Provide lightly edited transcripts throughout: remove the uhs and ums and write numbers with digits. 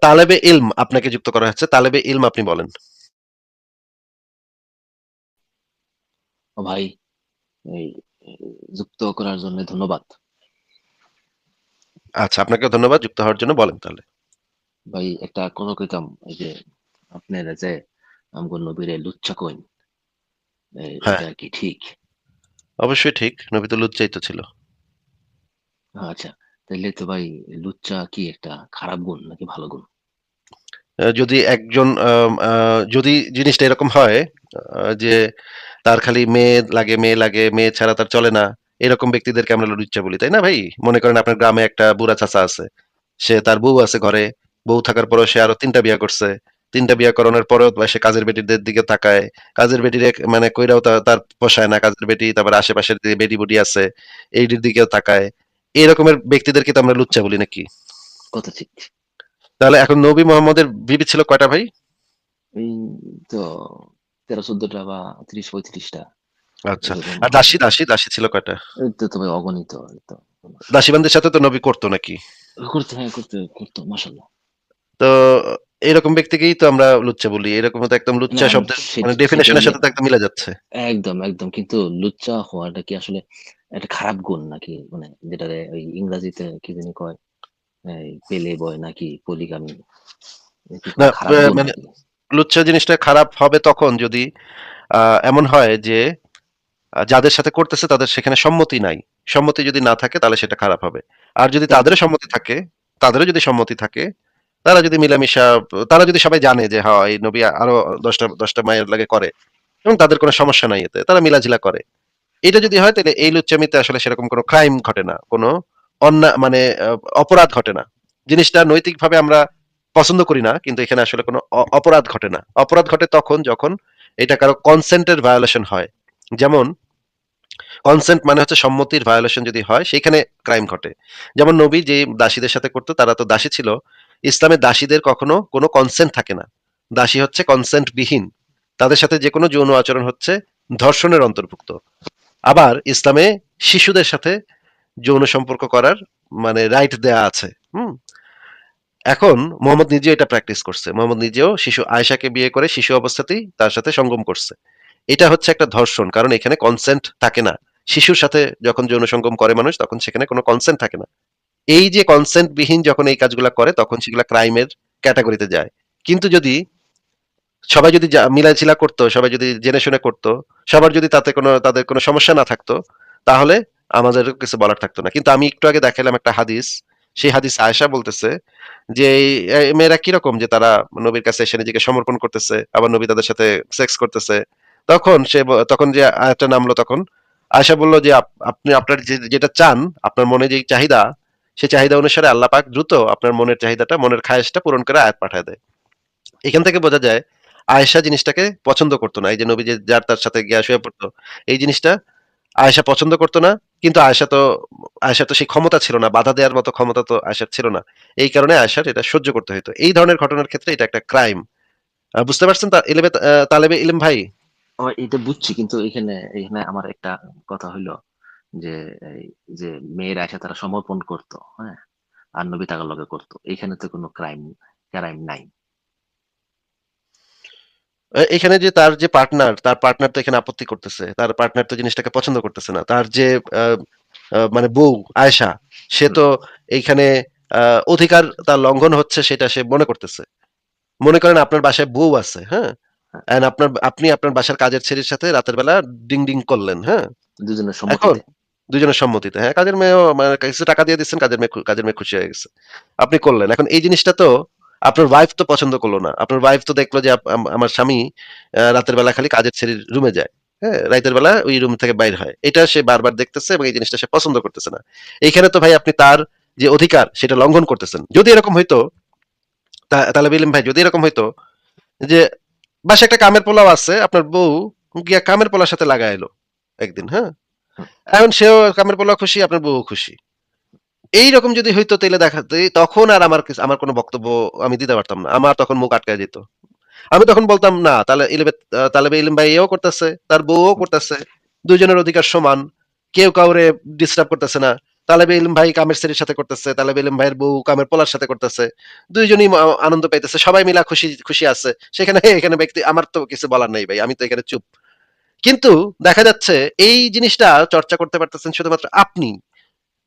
তালেবে ইলম আপনাকে যুক্ত করা হচ্ছে। তালেবে ইলম আপনি বলেন। ও ভাই, এই যুক্ত করার জন্য ধন্যবাদ। আচ্ছা, আপনাকেও ধন্যবাদ যুক্ত হওয়ার জন্য। বলেন তাহলে। ভাই একটা কথা কইতাম, এই যে আপনারা যে আমগো নবীরে লুচ্চা কইন, হ্যাঁ, এটা কি ঠিক? অবশ্যই ঠিক। নবী তো লুচ্চাই তো ছিল। আচ্ছা, তাইলে তো ভাই লুচ্চা কি একটা খারাপ গুণ নাকি ভালো গুণ? যদি একজন যদি জিনিসটা এরকম হয় যে তার খালি মেয়ে লাগে, মেয়ে ছাড়া তার চলে না। এরকম ব্যক্তিদেরকে আমরা লুচ্চা বলি, তাই না ভাই? মনে করেন আপনার গ্রামে একটা বুড়া চাচা আছে। সে তার বউ আছে ঘরে। বউ থাকার পরেও সে আরো ৩ টা বিয়া করছে। ৩ টা বিয়া করানোর পরেও সে কাজের বেটিদের দিকে তাকায়। কাজের বেটির মানে কইরাও তার পোষায় না। কাজের বেটি, তারপরে আশেপাশের যে বেটি-বুটি আছে, এইটির দিকেও তাকায়। এরকমের ব্যক্তিদেরকে তো আমরা লুচ্চা বলি নাকি? কথা ঠিক। তাহলে এখন নবী মোহাম্মদের বিবি ছিল কয়টা ভাই? এই তো 13-14টা বা 30-35টা, আচ্ছা। এরকম আর হবে। দাসী ছিল কয়টা? এই তো তবে অগণিত, এই তো দাসীবান্দির সাথে তো নবী করতো নাকি? করতে, হ্যাঁ করতে করতো, মাশাল্লাহ। তো এরকম ব্যক্তিকেই তো আমরা লুচ্চা বলি। এরকম তো একদম না লুচ্চা শব্দের মানে সেটা ডেফিনিশন এর হইলে সাথে তো একদম মিলে যাচ্ছে। একদম একদম, কিন্তু লুচ্চা হওয়াটা কি আসলে একটা খারাপ গুণ নাকি? মানে যেটারে ওই ইংরেজিতে কি জানি কয়, এই পেলে বয় নাকি পলিগামি, এটা কি না, কোনো খারাপ গুণ মানে নাকি? লুচ্চা জিনিসটা খারাপ হবে তখন যদি এমন হয় যে যাদের সাথে করতেছে তাদের সেখানে সম্মতি নাই। সম্মতি যদি না থাকে তাহলে সেটা খারাপ হবে। আর যদি তাহলে তাদেরও সম্মতি থাকে, তাদেরও যদি সম্মতি থাকে, তারা যদি মিলামিশা, তারা যদি সবাই জানে যে হ্যাঁ, এই নবী আরো ১০টা মায়ের লাগে করে এবং তাদের কোনো সমস্যা নাই এতে। তারা মিলাঝিলা করে। এটা যদি হয় তাহলে এই লুচ্চামিতে আসলে সেরকম কোনো ক্রাইম ঘটে না। কোনো মানে অপরাধ ঘটে না। জিনিসটা নৈতিকভাবে আমরা পছন্দ করি না, কিন্তু এখানে আসলে কোনো অপরাধ ঘটে না। অপরাধ ঘটে তখন যখন এটা কারো কনসেন্টের ভায়োলেশন হয়। যেমন কনসেন্ট মানে হচ্ছে সম্মতির ভায়োলেশন যদি হয় সেখানে ক্রাইম ঘটে। যেমন নবী যে দাসীদের সাথে করতো তারা তো দাসী ছিল। ইসলামে দাসীদের কখনো কোনো কনসেন্ট থাকে না। দাসী হচ্ছে কনসেন্ট বিহীন। তাদের সাথে যে কোনো যৌন আচরণ হচ্ছে ধর্ষণের অন্তর্ভুক্ত। আবার ইসলামে শিশুদের সাথে যৌন সম্পর্ক করার মানে রাইট দেয়া আছে। হুম? এখন মোহাম্মদ নিজেও এটা প্র্যাকটিস করছে। মোহাম্মদ নিজেও শিশু আয়েশাকে বিয়ে করে শিশু অবস্থাতেই তার সাথে সঙ্গম করছে। এটা হচ্ছে একটা ধর্ষণ, কারণ এখানে কনসেন্ট থাকে না। শিশুর সাথে যখন যৌন সঙ্গম করে মানুষ তখন সেখানে কোনো কনসেন্ট থাকে না। এই যে কনসেন্ট বিহীন যখন এই কাজগুলা করে তখন সেগুলা ক্রাইমের ক্যাটাগরিতে যায়। কিন্তু যদি সবাই যদি মিলাঝিলা করতো, সবাই যদি জেনে শুনে করতো, সবার যদি তাদের কোনো সমস্যা না থাকতো, তাহলে আমাদের কিছু বলার থাকতো না। কিন্তু আমি একটু আগে দেখালাম একটা হাদিস। সেই হাদিস আয়েশা বলতেছে যে এই মেয়েরা কিরকম যে তারা নবীর কাছে এসে নিজেকে সমর্পণ করতেছে, আবার নবী তাদের সাথে সেক্স করতেছে। তখন তখন যে আয়াতটা নামলো তখন আয়েশা বলল যে আপনি আপনার যেটা চান, আপনার মনে যে চাহিদা, সেই চাহিদা অনুসারে আল্লাহ পাক দ্রুত আপনার মনের চাহিদাটা, মনের খায়েশটা পূরণ করে আয়াত পাঠায় দেয়। এখান থেকে বোঝা যায় আয়েশা জিনিসটাকে পছন্দ করতো না। এই যে নবী যে যার তার সাথে গিয়া শুয়ে পড়তো, এই জিনিসটা আয়েশা পছন্দ করতো না। কিন্তু আয়েশা তো সেই ক্ষমতা ছিল না, বাধা দেওয়ার মতো ক্ষমতা তো আয়েশার ছিল না। এই কারণে আয়েশার এটা সহ্য করতে হইতো। এই ধরনের ঘটনার ক্ষেত্রে এটা একটা ক্রাইম। বুঝতে পারছেন তালেবে ইলম ভাই? আমার এটা বুঝছি, কিন্তু এখানে এখানে আমার একটা কথা হইলো যে এই যে মেয়েরা এসে তারা সমর্পণ করতো, হ্যাঁ, আর নবী তাদের লগে করতো, এখানে তো কোনো ক্রাইম ক্রাইম নাই। এখানে যে তার যে পার্টনার, তার পার্টনার তো এখানে আপত্তি করতেছে। তার পার্টনার তো জিনিসটাকে পছন্দ করতেছে না। তার যে আহ, মানে বউ আয়েশা, সে হুম, তো এইখানে অধিকার তার লঙ্ঘন হচ্ছে সেটা সে মনে করতেছে। মনে করেন আপনার বাসায় বউ আছে, হ্যাঁ? হ্যাঁ, এন্ড আপনি আপনার বাসার কাজের ছেলের সাথে রাতের বেলা ডিং ডিং করলেন, হ্যাঁ? দুজনের এখন সম্মতিতে। দুজনের সম্মতিতে, হ্যাঁ, কাজের মেয়েও মানে কিছু টাকা দিয়ে দিচ্ছেন, কাজের মেয়ে খুশি হয়ে গেছে। আপনি করলেন। এখন এই জিনিসটা তো আপনার ওয়াইফ তো পছন্দ করলো না। আপনার ওয়াইফ তো দেখলো যে আমার স্বামী রাতের বেলা খালি কাজের ছেলের রুমে যায়। হ্যাঁ, রাতের বেলা ওই রুম থেকে বাইর হয়। এটা সে বারবার দেখতেছে এবং এই জিনিসটা সে পছন্দ করতেছে না। এইখানে তো ভাই আপনি তার যে অধিকার সেটা লঙ্ঘন করতেছেন। যদি এরকম হইতো, তাহলে বিলিম ভাই, যদি এরকম হইতো যে বাসায় একটা কামের পোলাও আছে, আপনার বউ গিয়া কামের পোলার সাথে লাগায় এলো একদিন, হ্যাঁ? হুম, এখন সেও কামের পোলাও খুশি, আপনার বউও খুশি। এইরকম যদি হইতো তাইলে তখন আর আমার কোনো বক্তব্য আমি দিতে পারতাম না। আমার তখন মুখ আটকায় যেত। আমি তখন বলতাম না, তালেবে ইলম ভাই এও করতেছে, তার বউও হুম। করতেছে। দুইজনের অধিকার সমান। কেউ কাউরে ডিস্টার্ব করতেছে না। তালেবে ইলম ভাই কামের ছেলের সাথে করতেছে, তালেবে ইলম ভাইয়ের বউ কামের পোলার সাথে করতেছে। ২ জনই আনন্দ পাইতেছে। সবাই মিলা খুশি, খুশি আছে। সেখানে এখানে ব্যক্তি আমার তো কিছু বলার নাই ভাই। আমি তো এখানে চুপ। কিন্তু দেখা যাচ্ছে এই জিনিসটা চর্চা করতে পারতেছেন শুধুমাত্র আপনি।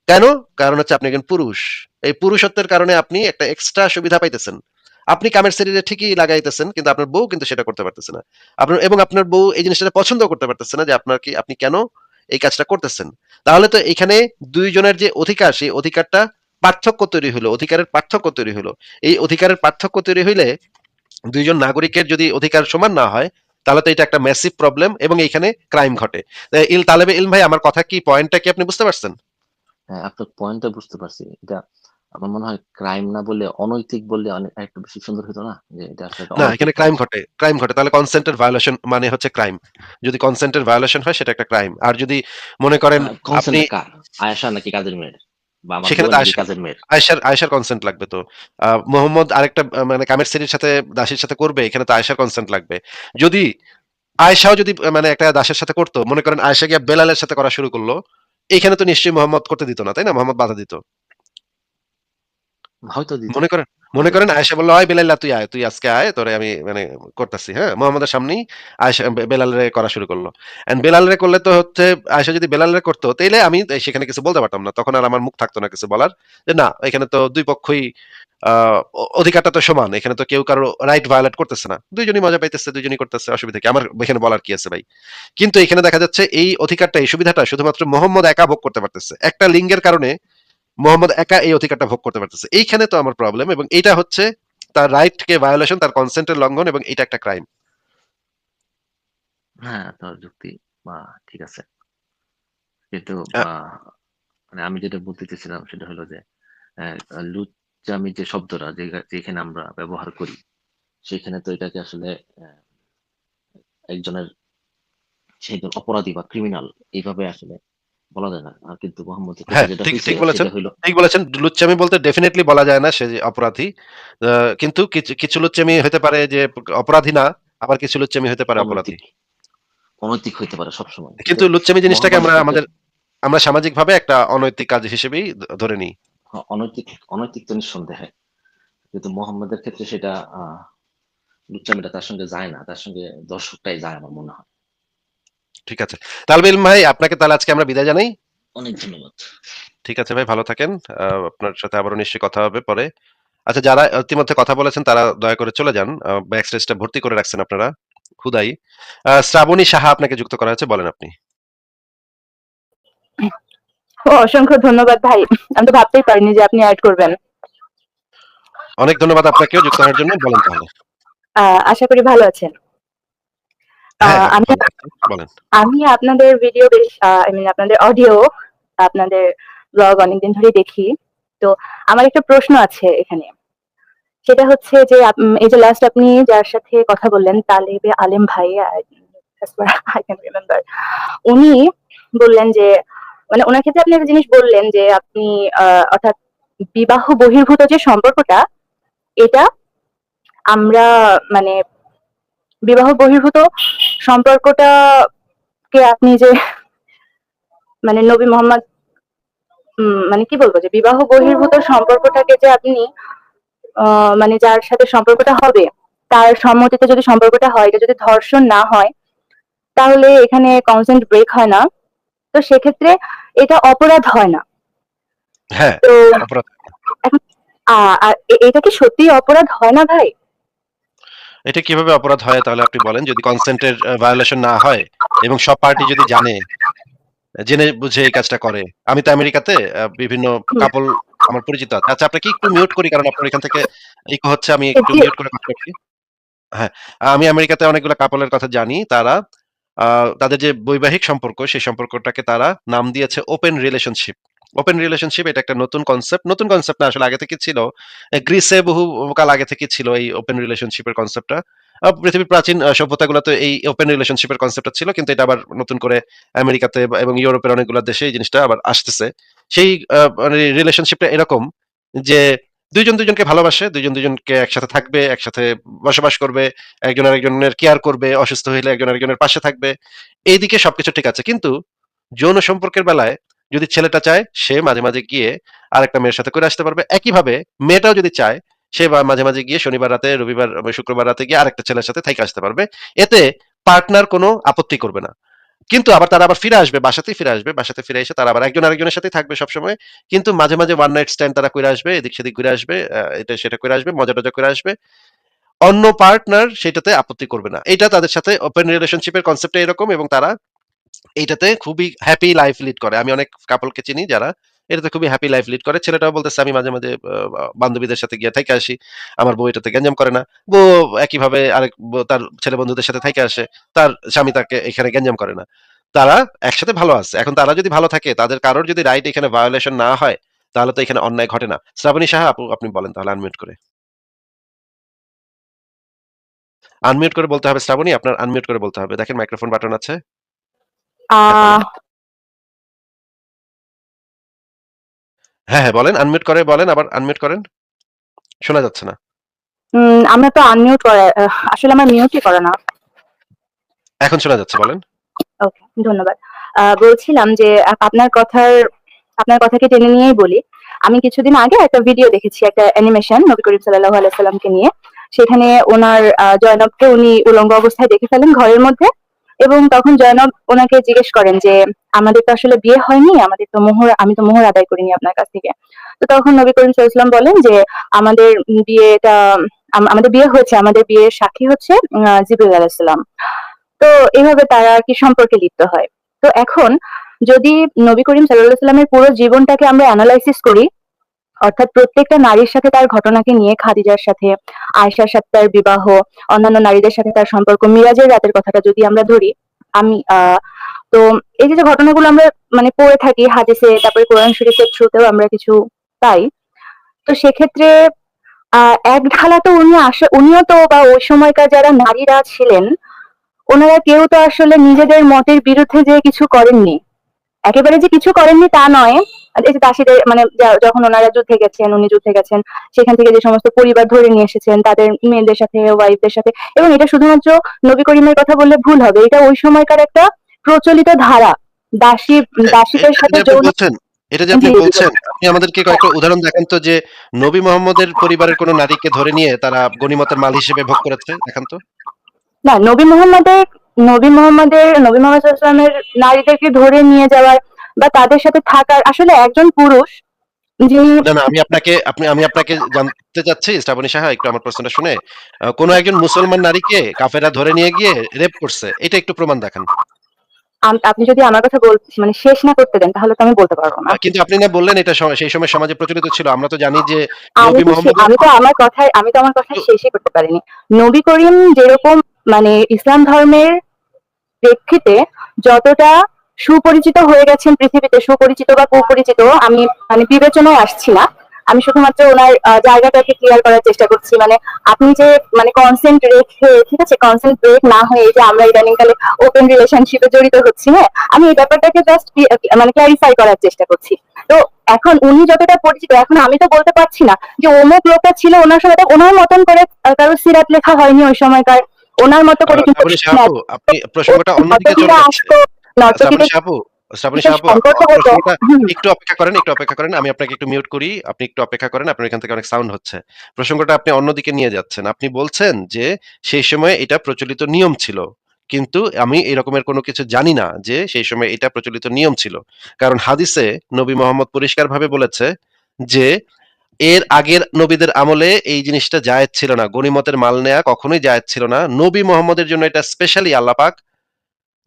কেন? কারণ হচ্ছে আপনি একজন পুরুষ। এই পুরুষত্বের কারণে আপনি একটা এক্সট্রা সুবিধা পাইতেছেন। আপনি কামের শরীরে ঠিকই লাগাইতেছেন কিন্তু আপনার বউ কিন্তু সেটা করতে পারতেছে না। আপনার বউ এই জিনিসটা পছন্দও করতে পারতেছে না যে আপনি কেন এই কাজটা করতেছেন। তাহলে তো এখানে ২ জনের যে অধিকার সেই অধিকারটা পার্থক্য তৈরি হলো। অধিকারের পার্থক্য তৈরি হলো। এই অধিকারের পার্থক্য তৈরি হইলে ২ জন নাগরিকের যদি অধিকার সমান না হয় তাহলে তো এটা একটা ম্যাসিভ প্রবলেম এবং এইখানে ক্রাইম ঘটে। তালেবে ইলম ভাই আমার কথা কি পয়েন্টটা কি আপনি বুঝতে পারছেন? হ্যাঁ, আপনার পয়েন্টটা বুঝতে পারছি। এটা আমার মনে হয় ক্রাইম না বললে অনৈতিক বললে অনেক আরেকটু বেশি সুন্দর হতো না? যে এটা আসলে একটা না, অনৈতিক এখানে কাজ। ক্রাইম ঘটে। তাহলে কনসেন্ট এর ভায়োলেশন মানে হচ্ছে ক্রাইম। যদি কনসেন্ট এর ভায়োলেশন হয় সেটা একটা ক্রাইম। আর যদি মনে করেন আপনি কনসেন্টটা কার? আয়েশা নাকি কাজের মেয়ের? বা আমার সেখানে বউয়ের তো নাকি কাজের মেয়ের? আয়েশার কনসেন্ট লাগবে তো। মোহাম্মদ আরেকটা মানে কামের স্ত্রীর সাথে দাসীর সাথে করবে এখানে তো আয়েশার কনসেন্ট লাগবে। যদি আয়েশাও যদি মানে একটা দাসের সাথে করত, মনে করেন আয়েশা গিয়া বেলালের সাথে করা শুরু করলো, এখানে তো নিশ্চয়ই মোহাম্মদ করতে দিত না, তাই না? মোহাম্মদ বাধা দিত। হয়তো দিত, মনে করেন মনে হয়তো করেন দিত। আয়েশা বলল, "হয় বেলাল্লাহ তুই আয়, তুই আজকে আয়, তোরে আমি মানে করতাছি।" হ্যাঁ? মোহাম্মদের সামনেই আয়েশা বেলালরে করা শুরু করল। এন্ড বেলালরে করলে তো হচ্ছে আয়েশা যদি বেলালরে করত, তাইলে আমি সেখানে কিছু বলতে পারতাম না। তখন আর আমার মুখ থাকতো না কিছু বলার। যে না, এখানে তো ২ পক্ষই আ অধিকারটা তো সমান। এখানে তো কেউ কারো রাইট ভায়োলেট করতেছে না। ২ জনই মজা পাইতেছে, ২ জনই করতেছে, অসুবিধা কি? আমার এখানে বলার কি আছে ভাই? কিন্তু এখানে দেখা যাচ্ছে এই অধিকারটা, এই সুবিধাটা শুধুমাত্র মোহাম্মদ একা ভোগ করতে পারতেছে। একটা লিঙ্গের কারণে মোহাম্মদ একা এই অধিকারটা ভোগ করতে পারতেছে। এইখানে তো আমার প্রবলেম এবং এইটা হচ্ছে তার রাইট কে ভায়োলেশন, তার কনসেন্টের লঙ্ঘন এবং এটা একটা ক্রাইম। হ্যাঁ, আপনার যুক্তি বা ঠিক আছে। কিন্তু আ মানে আমি যেটা বলতে চাইছিলাম সেটা হলো যে লুচ্চামি যে শব্দটা যেখানে আমরা ব্যবহার করি, সেখানে তো এটাকে আসলে আহ, একজনের সে একজন অপরাধী বা ক্রিমিনাল এইভাবে আসলে বলা যায় না। আর কিন্তু মোহাম্মদের ক্ষেত্রে হ্যাঁ, যেটা ঠিক হয়েছে ঠিক বলেছেন। সেটা হইলো ঠিক বলেছেন। লুচ্চামি বলতে ডেফিনিটলি বলা যায় না সে যে অপরাধী। কিন্তু কিছু লুচ্চামি হতে পারে যে অপরাধী না, আবার কিছু লুচ্চামি হতে পারে অপরাধী। অনৈতিক অনৈতিক হইতে পারে সবসময়, কিন্তু কিন্তু লুচ্চামি জিনিসটাকে মোহাম্মদের ক্ষেত্রে আমরা সামাজিকভাবে একটা অনৈতিক কাজ হিসেবেই ধরে নিই। অনৈতিক অনৈতিক তো নিঃসন্দেহে, কিন্তু মোহাম্মদের ক্ষেত্রে সেটা লুচ্চামিটা তার সঙ্গে যায় না, তার সঙ্গে দর্শকটাই যায় আমার মনে হয়। ঠিক আছে। তালবে ইলম ভাই আপনাকে তাহলে আজকে আমরা বিদায় জানাই। অনেক ধন্যবাদ। ঠিক আছে ভাই, ভালো থাকেন। আপনার সাথে আবারও নিশ্চয়ই কথা হবে পরে। আচ্ছা, যারা ইতিমধ্যে কথা বলেছেন তারা দয়া করে চলে যান। ব্যাক স্টেজটা ভর্তি করে রাখছেন আপনারা। ক্ষুধাই। শ্রাবণী সাহা আপনাকে যুক্ত করা হয়েছে। বলেন আপনি। ও অসংখ্য ধন্যবাদ ভাই। আমি তো ভাবতেই পারিনি যে আপনি এড করবেন। অনেক ধন্যবাদ আপনাকেও যুক্ত হওয়ার জন্য। বলেন তাহলে। আশা করি ভালো আছেন। হ্যাঁ, হ্যাঁ, আমি ভালো আছি। বলেন। আমি আপনাদের ভিডিও বেশ আই মিন আপনাদের অডিও, আপনাদের ব্লগ অনেকদিন ধরেই দেখি। তো আমার একটা প্রশ্ন আছে এখানে। সেটা হচ্ছে যে এই যে লাস্ট আপনি যার সাথে কথা বললেন তালেবে আলেম ভাই, আই ক্যান রিমেম্বার, উনি বললেন যে মানে ওনার ক্ষেত্রে আপনি একটা জিনিস বললেন যে আপনি অর্থাৎ বিবাহ বহির্ভূত যে সম্পর্কটা, এটা আমরা মানে বিবাহ বহির্ভূত সম্পর্কটাকে আপনি যে মানে নবী মোহাম্মদ মানে কি বলবো যে বিবাহ বহির্ভূত সম্পর্কটাকে যে আপনি মানে যার সাথে সম্পর্কটা হবে তার সম্মতিতে যদি সম্পর্কটা হয়, এটা যদি ধর্ষণ না হয় তাহলে এখানে কনসেন্ট ব্রেক হয় না। তো সেক্ষেত্রে এটা অপরাধ হয় না। হ্যাঁ, তো অপরাধ। এখন আর এটা কি সত্যি অপরাধ হয় না ভাই? এটা কিভাবে অপরাধ হয় তাহলে আপনি বলেন? যদি কনসেন্ট এর ভায়োলেশন না হয় এবং সব পার্টি যদি জেনে বুঝে এই কাজটা করে। আমি তো আমেরিকাতে বিভিন্ন হুম, কাপল আমার পরিচিত আছে। আচ্ছা, আপনাকে একটু মিউট করি কারণ আপনার এখান থেকে ইকো হচ্ছে। আমি একটু জি, মিউট করে কথা বলছি। হ্যাঁ, আমি আমেরিকাতে অনেকগুলা কাপলের কথা জানি। তারা আ তাদের যে বৈবাহিক সম্পর্ক, সেই সম্পর্কটাকে তারা নাম দিয়েছে ওপেন রিলেশনশিপ। ওপেন রিলেশনশিপ এটা একটা নতুন কনসেপ্ট। নতুন কনসেপ্ট না, আসলে আগে থেকে ছিল। গ্রিসে বহুকাল আগে থেকেই ছিল এই ওপেন রিলেশনশিপ এর কনসেপ্টটা। পৃথিবীর প্রাচীন সভ্যতাগুলোতে এই ওপেন রিলেশনশিপ এর কনসেপ্টটা ছিল। কিন্তু এটা আবার নতুন করে আমেরিকাতে এবং ইউরোপের অনেকগুলা দেশে এই জিনিসটা আবার আসতেছে। সেই মানে রিলেশনশিপটা এরকম যে ২ জন ২ জনকে ভালোবাসে, ২ জন ২ জনকে একসাথে থাকবে, একসাথে বসবাস করবে। একজন আরেকজনের কেয়ার করবে, অসুস্থ হইলে একজন আরেকজনের পাশে থাকবে। এইদিকে সবকিছু ঠিক আছে। কিন্তু যৌন সম্পর্কের বেলায় যদি ছেলেটা চায় সে মাঝে, মাঝে গিয়ে আরেকটা মেয়ের সাথে করে আসতে পারবে। একইভাবে মেয়েটাও যদি চায় সে মাঝে, মাঝে গিয়ে শনিবার রাতে, রবিবার, শুক্রবার রাতে গিয়ে আরেকটা ছেলের সাথে থাইকা আসতে পারবে। এতে পার্টনার কোনো আপত্তি করবে না। কিন্তু আবার তারা আবার ফিরে আসবে, বাসাতেই ফিরে আসবে। বাসাতে ফিরে এসে তারা আবার একজন আরেকজনের সাথেই থাকবে সবসময়। কিন্তু মাঝে, মাঝে ওয়ান নাইট স্ট্যান্ড তারা কইরা আসবে, এদিক সেদিক ঘুরে আসবে, এটা সেটা কইরা আসবে, মজা-টজা করে আসবে। অন্য পার্টনার সেটাতে আপত্তি করবে না। এইটা তাদের সাথে ওপেন রিলেশনশিপ এর কনসেপ্টটা এরকম এবং তারা এইটাতে খুবই হ্যাপি লাইফ লিড করে। আমি অনেক কাপলকে চিনি যারা এটাতে খুবই হ্যাপি লাইফ লিড করে। ছেলেটাও বলতেছে আমি মাঝে, মাঝে বান্ধবীদের সাথে গিয়ে থাইকা আসি। আমার বউ এটাতে গ্যাঞ্জাম করে না। বউ একইভাবে আরেক তার ছেলে বন্ধুদের সাথে থাইকা আসে। তার স্বামী তাকে এখানে গ্যাঞ্জাম করে না। তারা একসাথে ভালো আছে। এখন তারা যদি ভালো থাকে, তাদের কারোর যদি রাইট এখানে ভায়োলেশন না হয়, তাহলে তো এখানে অন্যায় ঘটে না। শ্রাবণী সাহা আপু আপনি বলেন তাহলে আনমিউট করে। আনমিউট করে বলতে হবে শ্রাবণী, আপনার আনমিউট করে বলতে হবে। দেখেন মাইক্রোফোন বাটন আছে। হ্যাঁ, বলেন। আহ হ্যাঁ, হ্যাঁ, বলেন। আনমিউট করে বলেন, আবার আনমিউট করেন। শোনা যাচ্ছে না। আমরা তো আনমিউট করে আসলে আমার মিউটই করে না। এখন শোনা যাচ্ছে, বলেন। ওকে, ধন্যবাদ। বলছিলাম যে আপনার কথাকে টেনে নিয়েই বলি। আমি কিছুদিন আগে একটা ভিডিও দেখেছি, একটা অ্যানিমেশন নবী করিম সাল্লাল্লাহু আলাইহি সাল্লামকে নিয়ে। সেখানে ওনার জয়নবকে উনি উলঙ্গ অবস্থায় দেখে ফেলেন ঘরের মধ্যে, এবং তখন জয়নব ওনাকে জিজ্ঞেস করেন যে আমাদের তো আসলে বিয়ে হয়নি, আমি তো মোহর আদায় করিনি আপনার কাছ থেকে। তো তখন নবী করিম সাল্লাল্লাহু আলাইহি ওয়াসাল্লাম বলেন যে আমাদের বিয়েটা আমাদের বিয়ে হয়েছে, আমাদের বিয়ের সাক্ষী হচ্ছে জিবরিল আলাইহিস সালাম। তো এভাবে তারা আর কি সম্পর্কে লিপ্ত হয়। তো এখন যদি নবী করিম সাল্লাল্লাহু আলাইহি সাল্লামের পুরো জীবনটাকে আমরা অ্যানালাইসিস করি, অর্থাৎ প্রত্যেকটা নারীর সাথে তার ঘটনাকে নিয়ে, খাদিজার সাথে, আয়েশার সাথে তার বিবাহ, অন্যান্য নারীদের সাথে তার সম্পর্ক, মিরাজের রাতের কথাটা যদি আমরা ধরি, আমি তো এই যে যে ঘটনাগুলো আমরা মানে পড়ে থাকি হাদিসে, তারপরে কোরআন শরীফের থ্রুতেও আমরা কিছু পাই। তো সেক্ষেত্রে এক ঢালা তো উনিও তো, বা ওই সময়কার যারা নারীরা ছিলেন, ওনারা কেউ তো আসলে নিজেদের মতের বিরুদ্ধে যে কিছু করেননি। একেবারে যে কিছু করেননি তা নয়। আর এই যে দাসীদের মানে যখন ওনারা যুদ্ধে গেছেন, উনি যুদ্ধে গেছেন, সেখান থেকে যে সমস্ত পরিবার ধরে নিয়ে এসেছেন তাদের মেয়েদের সাথে, ওয়াইফদের সাথে, এবং এটা শুধুমাত্র নবী করিমের কথা বললে ভুল হবে, এটা ওই সময়কার একটা প্রচলিত ধারা। দাসী দাসীদের এটা সাথে যে আপনি যৌন। বলছেন, এটা যে জি আপনি জি বলছেন, আপনি আমাদেরকে কয়েকটা উদাহরণ দেখান তো যে নবী মোহাম্মদের পরিবারের কোন নারীকে ধরে নিয়ে তারা গনিমতের মাল হিসেবে ভোগ করেছে, দেখান তো। না, নবী মোহাম্মদ সাল্লাল্লাহু আলাইহি ওয়াসাল্লামের নারীদেরকে ধরে নিয়ে যাওয়ার বা তাদের সাথে থাকার, আসলে একজন পুরুষ যিনি। না, না, আমি আপনাকে জানতে চাচ্ছি শ্রাবণী সাহা, একটু আমার প্রশ্নটা শুনে, কোন একজন মুসলমান নারীকে কাফেররা ধরে নিয়ে গিয়ে রেপ করছে, এটা একটু প্রমাণ দেখান। আপনি যদি আমার কথা মানে শেষ না করতে দেন, তাহলে তো আমি বলতে পারবো না। কিন্তু আপনি না বললেন এটা সেই সময় সমাজে প্রচলিত ছিল। আমরা তো জানি যে আমি নবী তো মোহাম্মদের আমি তো আমার কথা তো শেষই করতে পারিনি। নবী করিম যেরকম মানে ইসলাম ধর্মের প্রেক্ষিতে যতটা সুপরিচিত হয়ে গেছেন পৃথিবীতে, সুপরিচিত বা কুপরিচিত, আমি মানে বিবেচনায় আসছি না। আমি শুধুমাত্র ওনার জায়গাটাকে ক্লিয়ার করার চেষ্টা করছি। মানে আপনি যে মানে কনসেন্ট রেখে, ঠিক আছে, কনসেন্ট ব্রেক না হয়ে এই যে আমরা ইদানিং কালে ওপেন রিলেশনশিপে জড়িত হচ্ছি, হ্যাঁ, আমি এই ব্যাপারটাকে জাস্ট মানে ক্লারিফাই করার চেষ্টা করছি। তো এখন উনি যতটা পরিচিত, এখন আমি তো বলতে পারছি না যে অমুক লোকটা ছিল ওনার সময়, ওনার মতন করে কারো সিরাত লেখা হয়নি ওই সময়কার, ওনার মতো করে কিন্তু শ্রাবণী সাহা আপু, আপনি প্রসঙ্গটা অন্যদিকে চলে নর্তকীরা যাচ্ছে। আসতো, শ্রাবণী নর্তকীদের সাহা আপু, শ্রাবণী সাথে সাহা আপু, সম্পর্ক হতো। প্রসঙ্গটা হুম। একটু অপেক্ষা করেন, একটু অপেক্ষা করেন। আমি আপনাকে একটু মিউট করি। আপনি একটু অপেক্ষা করেন। আপনার এখান থেকে অনেক সাউন্ড হচ্ছে। প্রসঙ্গটা আপনি অন্যদিকে নিয়ে যাচ্ছেন। আপনি বলছেন যে সেই সময় এটা প্রচলিত নিয়ম ছিল। কিন্তু আমি এরকমের কোনো কিছু জানি না যে সেই সময় এটা প্রচলিত নিয়ম ছিল। কারণ হাদিসে নবী মোহাম্মদ পরিষ্কারভাবে বলেছে যে এর আগের নবীদের আমলে এই জিনিসটা জায়েজ ছিল না। গনিমতের মাল নেয়া কখনোই জায়েজ ছিল না। নবী মোহাম্মদের জন্য এটা স্পেশালি আল্লাহ পাক,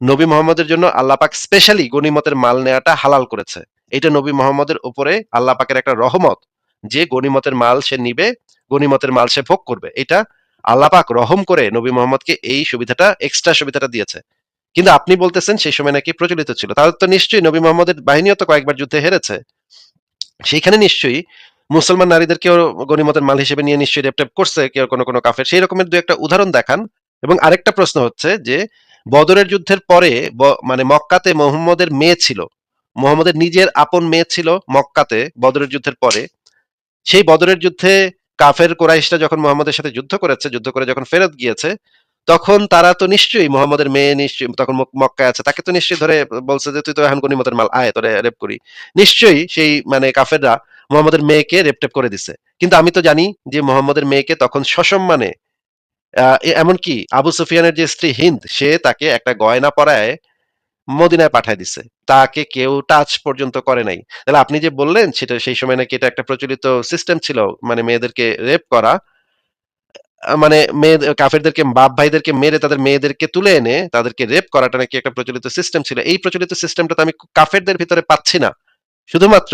নবী মোহাম্মদের জন্য আল্লাহ পাক স্পেশালি গনিমতের মাল নেয়াটা হালাল করেছে। এটা নবী মোহাম্মদের উপরে আল্লাহ পাকের একটা রহমত, যে গনিমতের মাল সে নিবে, গনিমতের মাল সে ভোগ করবে। এটা আল্লাহ পাক রহম করে নবী মোহাম্মদকে এই সুবিধাটা, এক্সট্রা সুবিধাটা দিয়েছে। কিন্তু আপনি বলতেছেন সেই সময় নাকি প্রচলিত ছিল। তাহলে তো নিশ্চয়ই নবী মোহাম্মদের বাহিনীও তো কয়েকবার যুদ্ধে হেরেছে। সেইখানে নিশ্চয়ই মুসলমান নারীদেরকেও গনিমতের মাল হিসেবে নিয়ে নিশ্চয়ই রেপ টেপ করছে কেউ, কোনো কোনো কাফের। সেই রকমের দু একটা উদাহরণ দেখান। এবং আরেকটা প্রশ্ন হচ্ছে যে বদরের যুদ্ধের পরে মানে মক্কাতে মুহাম্মদের মেয়ে ছিল, মুহাম্মদের নিজের আপন মেয়ে ছিল মক্কাতে বদরের যুদ্ধের পরে। সেই বদরের যুদ্ধে কাফের কোরাইশরা যখন মুহাম্মদের সাথে যুদ্ধ করেছে, যুদ্ধ করে যখন ফেরত গিয়েছে, তখন তারা তো নিশ্চয়ই মুহাম্মদের মেয়ে নিশ্চয়ই তখন মক্কায় আছে, তাকে তো নিশ্চয়ই ধরে বলছে যে তুই তো এখন গনিমতের মাল, আয় তোরে রেপ করি। নিশ্চয়ই সেই মানে কাফেররা মুহাম্মদের মেয়েকে রেপ টেপ করে দিছে। কিন্তু আমি তো জানি যে মুহাম্মদের মেয়েকে তখন সসম্মানে এমনকি আবু সুফিয়ানের যে স্ত্রী হিন্দ, সে তাকে একটা গয়না পরায় মদিনায় পাঠায় দিছে। তাকে কেউ টাচ পর্যন্ত করে নাই। তাহলে আপনি যে বললেন সেটা সেই সময় নাকি এটা একটা প্রচলিত সিস্টেম ছিল, মানে মেয়েদেরকে রেপ করা, মানে মেয়ে কাফেরদেরকে বাপ ভাইদেরকে মেরে তাদের মেয়েদেরকে তুলে এনে তাদেরকে রেপ করাটা নাকি একটা প্রচলিত সিস্টেম ছিল। এই প্রচলিত সিস্টেমটা তো আমি কাফেরদের ভিতরে পাচ্ছি না। শুধুমাত্র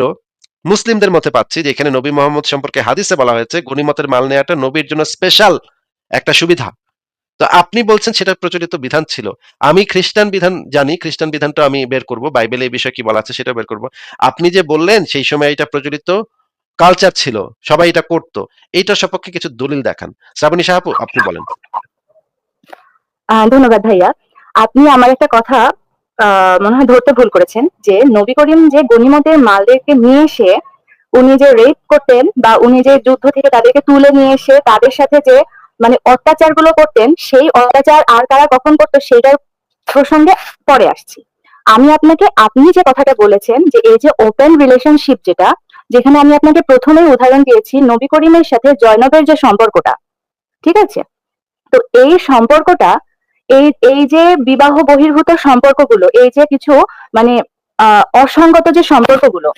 মুসলিমদের মধ্যে পাচ্ছি, যে এখানে নবী মোহাম্মদ সম্পর্কে হাদিসে বলা হয়েছে গনিমতের মাল নেওয়াটা নবীর জন্য স্পেশাল একটা সুবিধা। তো আপনি বলছেন সেটা প্রচলিত বিধান ছিল। আমি খ্রিস্টান বিধান জানি, খ্রিস্টান বিধানটা আমি বের করব, বাইবেলে এই বিষয়ে কি বলা আছে সেটা বের করব। আপনি যে বললেন সেই সময় এটা প্রচলিত কালচার ছিল, সবাই এটা করত, এইটার সপক্ষে কিছু দলিল দেখান। শ্রাবণী সাহাপু, আপনি বলেন। ধন্যবাদ ভাইয়া। আপনি আমার একটা কথা মনে হয় ধরতে ভুল করেছেন, যে নবী করিম যে গনিমতের মালদেরকে নিয়ে এসে উনি যে রেপ করতেন বা উনি যে যুদ্ধ থেকে তাদেরকে তুলে নিয়ে এসে তাদের সাথে যে মানে অত্যাচার গুলো করতেন, সেই অত্যাচার আর কারা কখন করতো সেটার প্রসঙ্গে পরে আসছি। আমি আপনাকে, আপনি যে কথাটা বলেছেন যে এই যে ওপেন রিলেশনশিপ, যেটা যেখানে আমি আপনাকে প্রথমেই উদাহরণ দিয়েছি নবী করিমের সাথে জয়নবের যে সম্পর্কটা, ঠিক আছে? তো এই সম্পর্কটা, এই এই যে বিবাহ বহির্ভূত সম্পর্কগুলো, এই যে কিছু মানে অসঙ্গত যে সম্পর্কগুলো,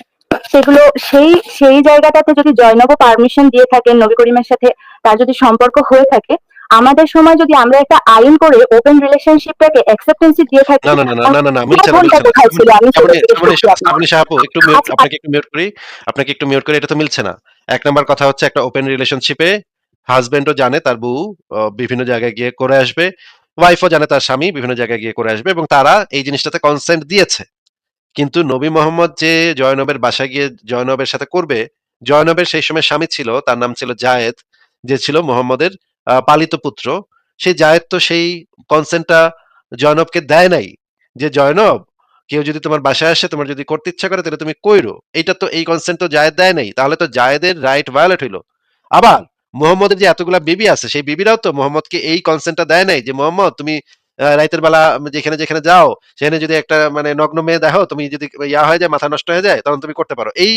সেগুলো সেই সেই জায়গাটাতে যদি জয়নব পারমিশন দিয়ে থাকেন নবী করিমের সাথে, তার যদি সম্পর্ক হয়ে থাকে, আমাদের সময় যদি আমরা একটা আইন করে ওপেন রিলেশনশিপটাকে অ্যাকসেপ্টেন্সি দিয়ে থাকি, না না না না না না না, মিলছে না, ভুলটা মিলছে না। কোথায় ছিল আমি সেটা জিজ্ঞেস করছি আপনাকে। শ্রাবণী সাহাপু, একটু মিউট, আচ্ছা, আপনাকে একটু মিউট করি, আপনাকে একটু মিউট করি, এটা তো মিলছে না। এক নাম্বার কথা হচ্ছে, একটা ওপেন রিলেশনশিপে হাজবেন্ডও জানে তার বউ বিভিন্ন জায়গায় গিয়ে করে আসবে, ওয়াইফও জানে তার স্বামী বিভিন্ন জায়গায় গিয়ে করে আসবে, এবং তারা এই জিনিসটাতে কনসেন্ট দিয়েছে। কিন্তু নবী মোহাম্মদ যে জয়নবের বাসায় গিয়ে জয়নবের সাথে করবে, জয়নবের সেই সময় স্বামী ছিল, তার নাম ছিল জায়েদ, যে ছিল মোহাম্মদের পালিত পুত্র। সেই জায়েদ তো সেই কনসেন্টটা জয়নবকে দেয় নাই, যে জয়নব, কেউ যদি তোমার বাসায় আসে, তোমার যদি করতে ইচ্ছা করে তাহলে তুমি কইরো। এইটা তো, এই কনসেন্ট তো জায়েদ দেয় নাই, তাহলে তো জায়েদের রাইট ভায়োলেট হইলো। আবার মোহাম্মদের যে এতগুলা বিবি আছে, সেই বিবিরাও তো মোহাম্মদকে এই কনসেন্টটা দেয় নাই যে মোহাম্মদ তুমি রাইতের বেলা যেখানে যেখানে যাও, সেখানে যদি একটা মানে নগ্ন মেয়ে দেখো, তুমি যদি ইয়া হয়ে যায়, মাথা নষ্ট হয়ে যায়, তখন তুমি করতে পারো। এই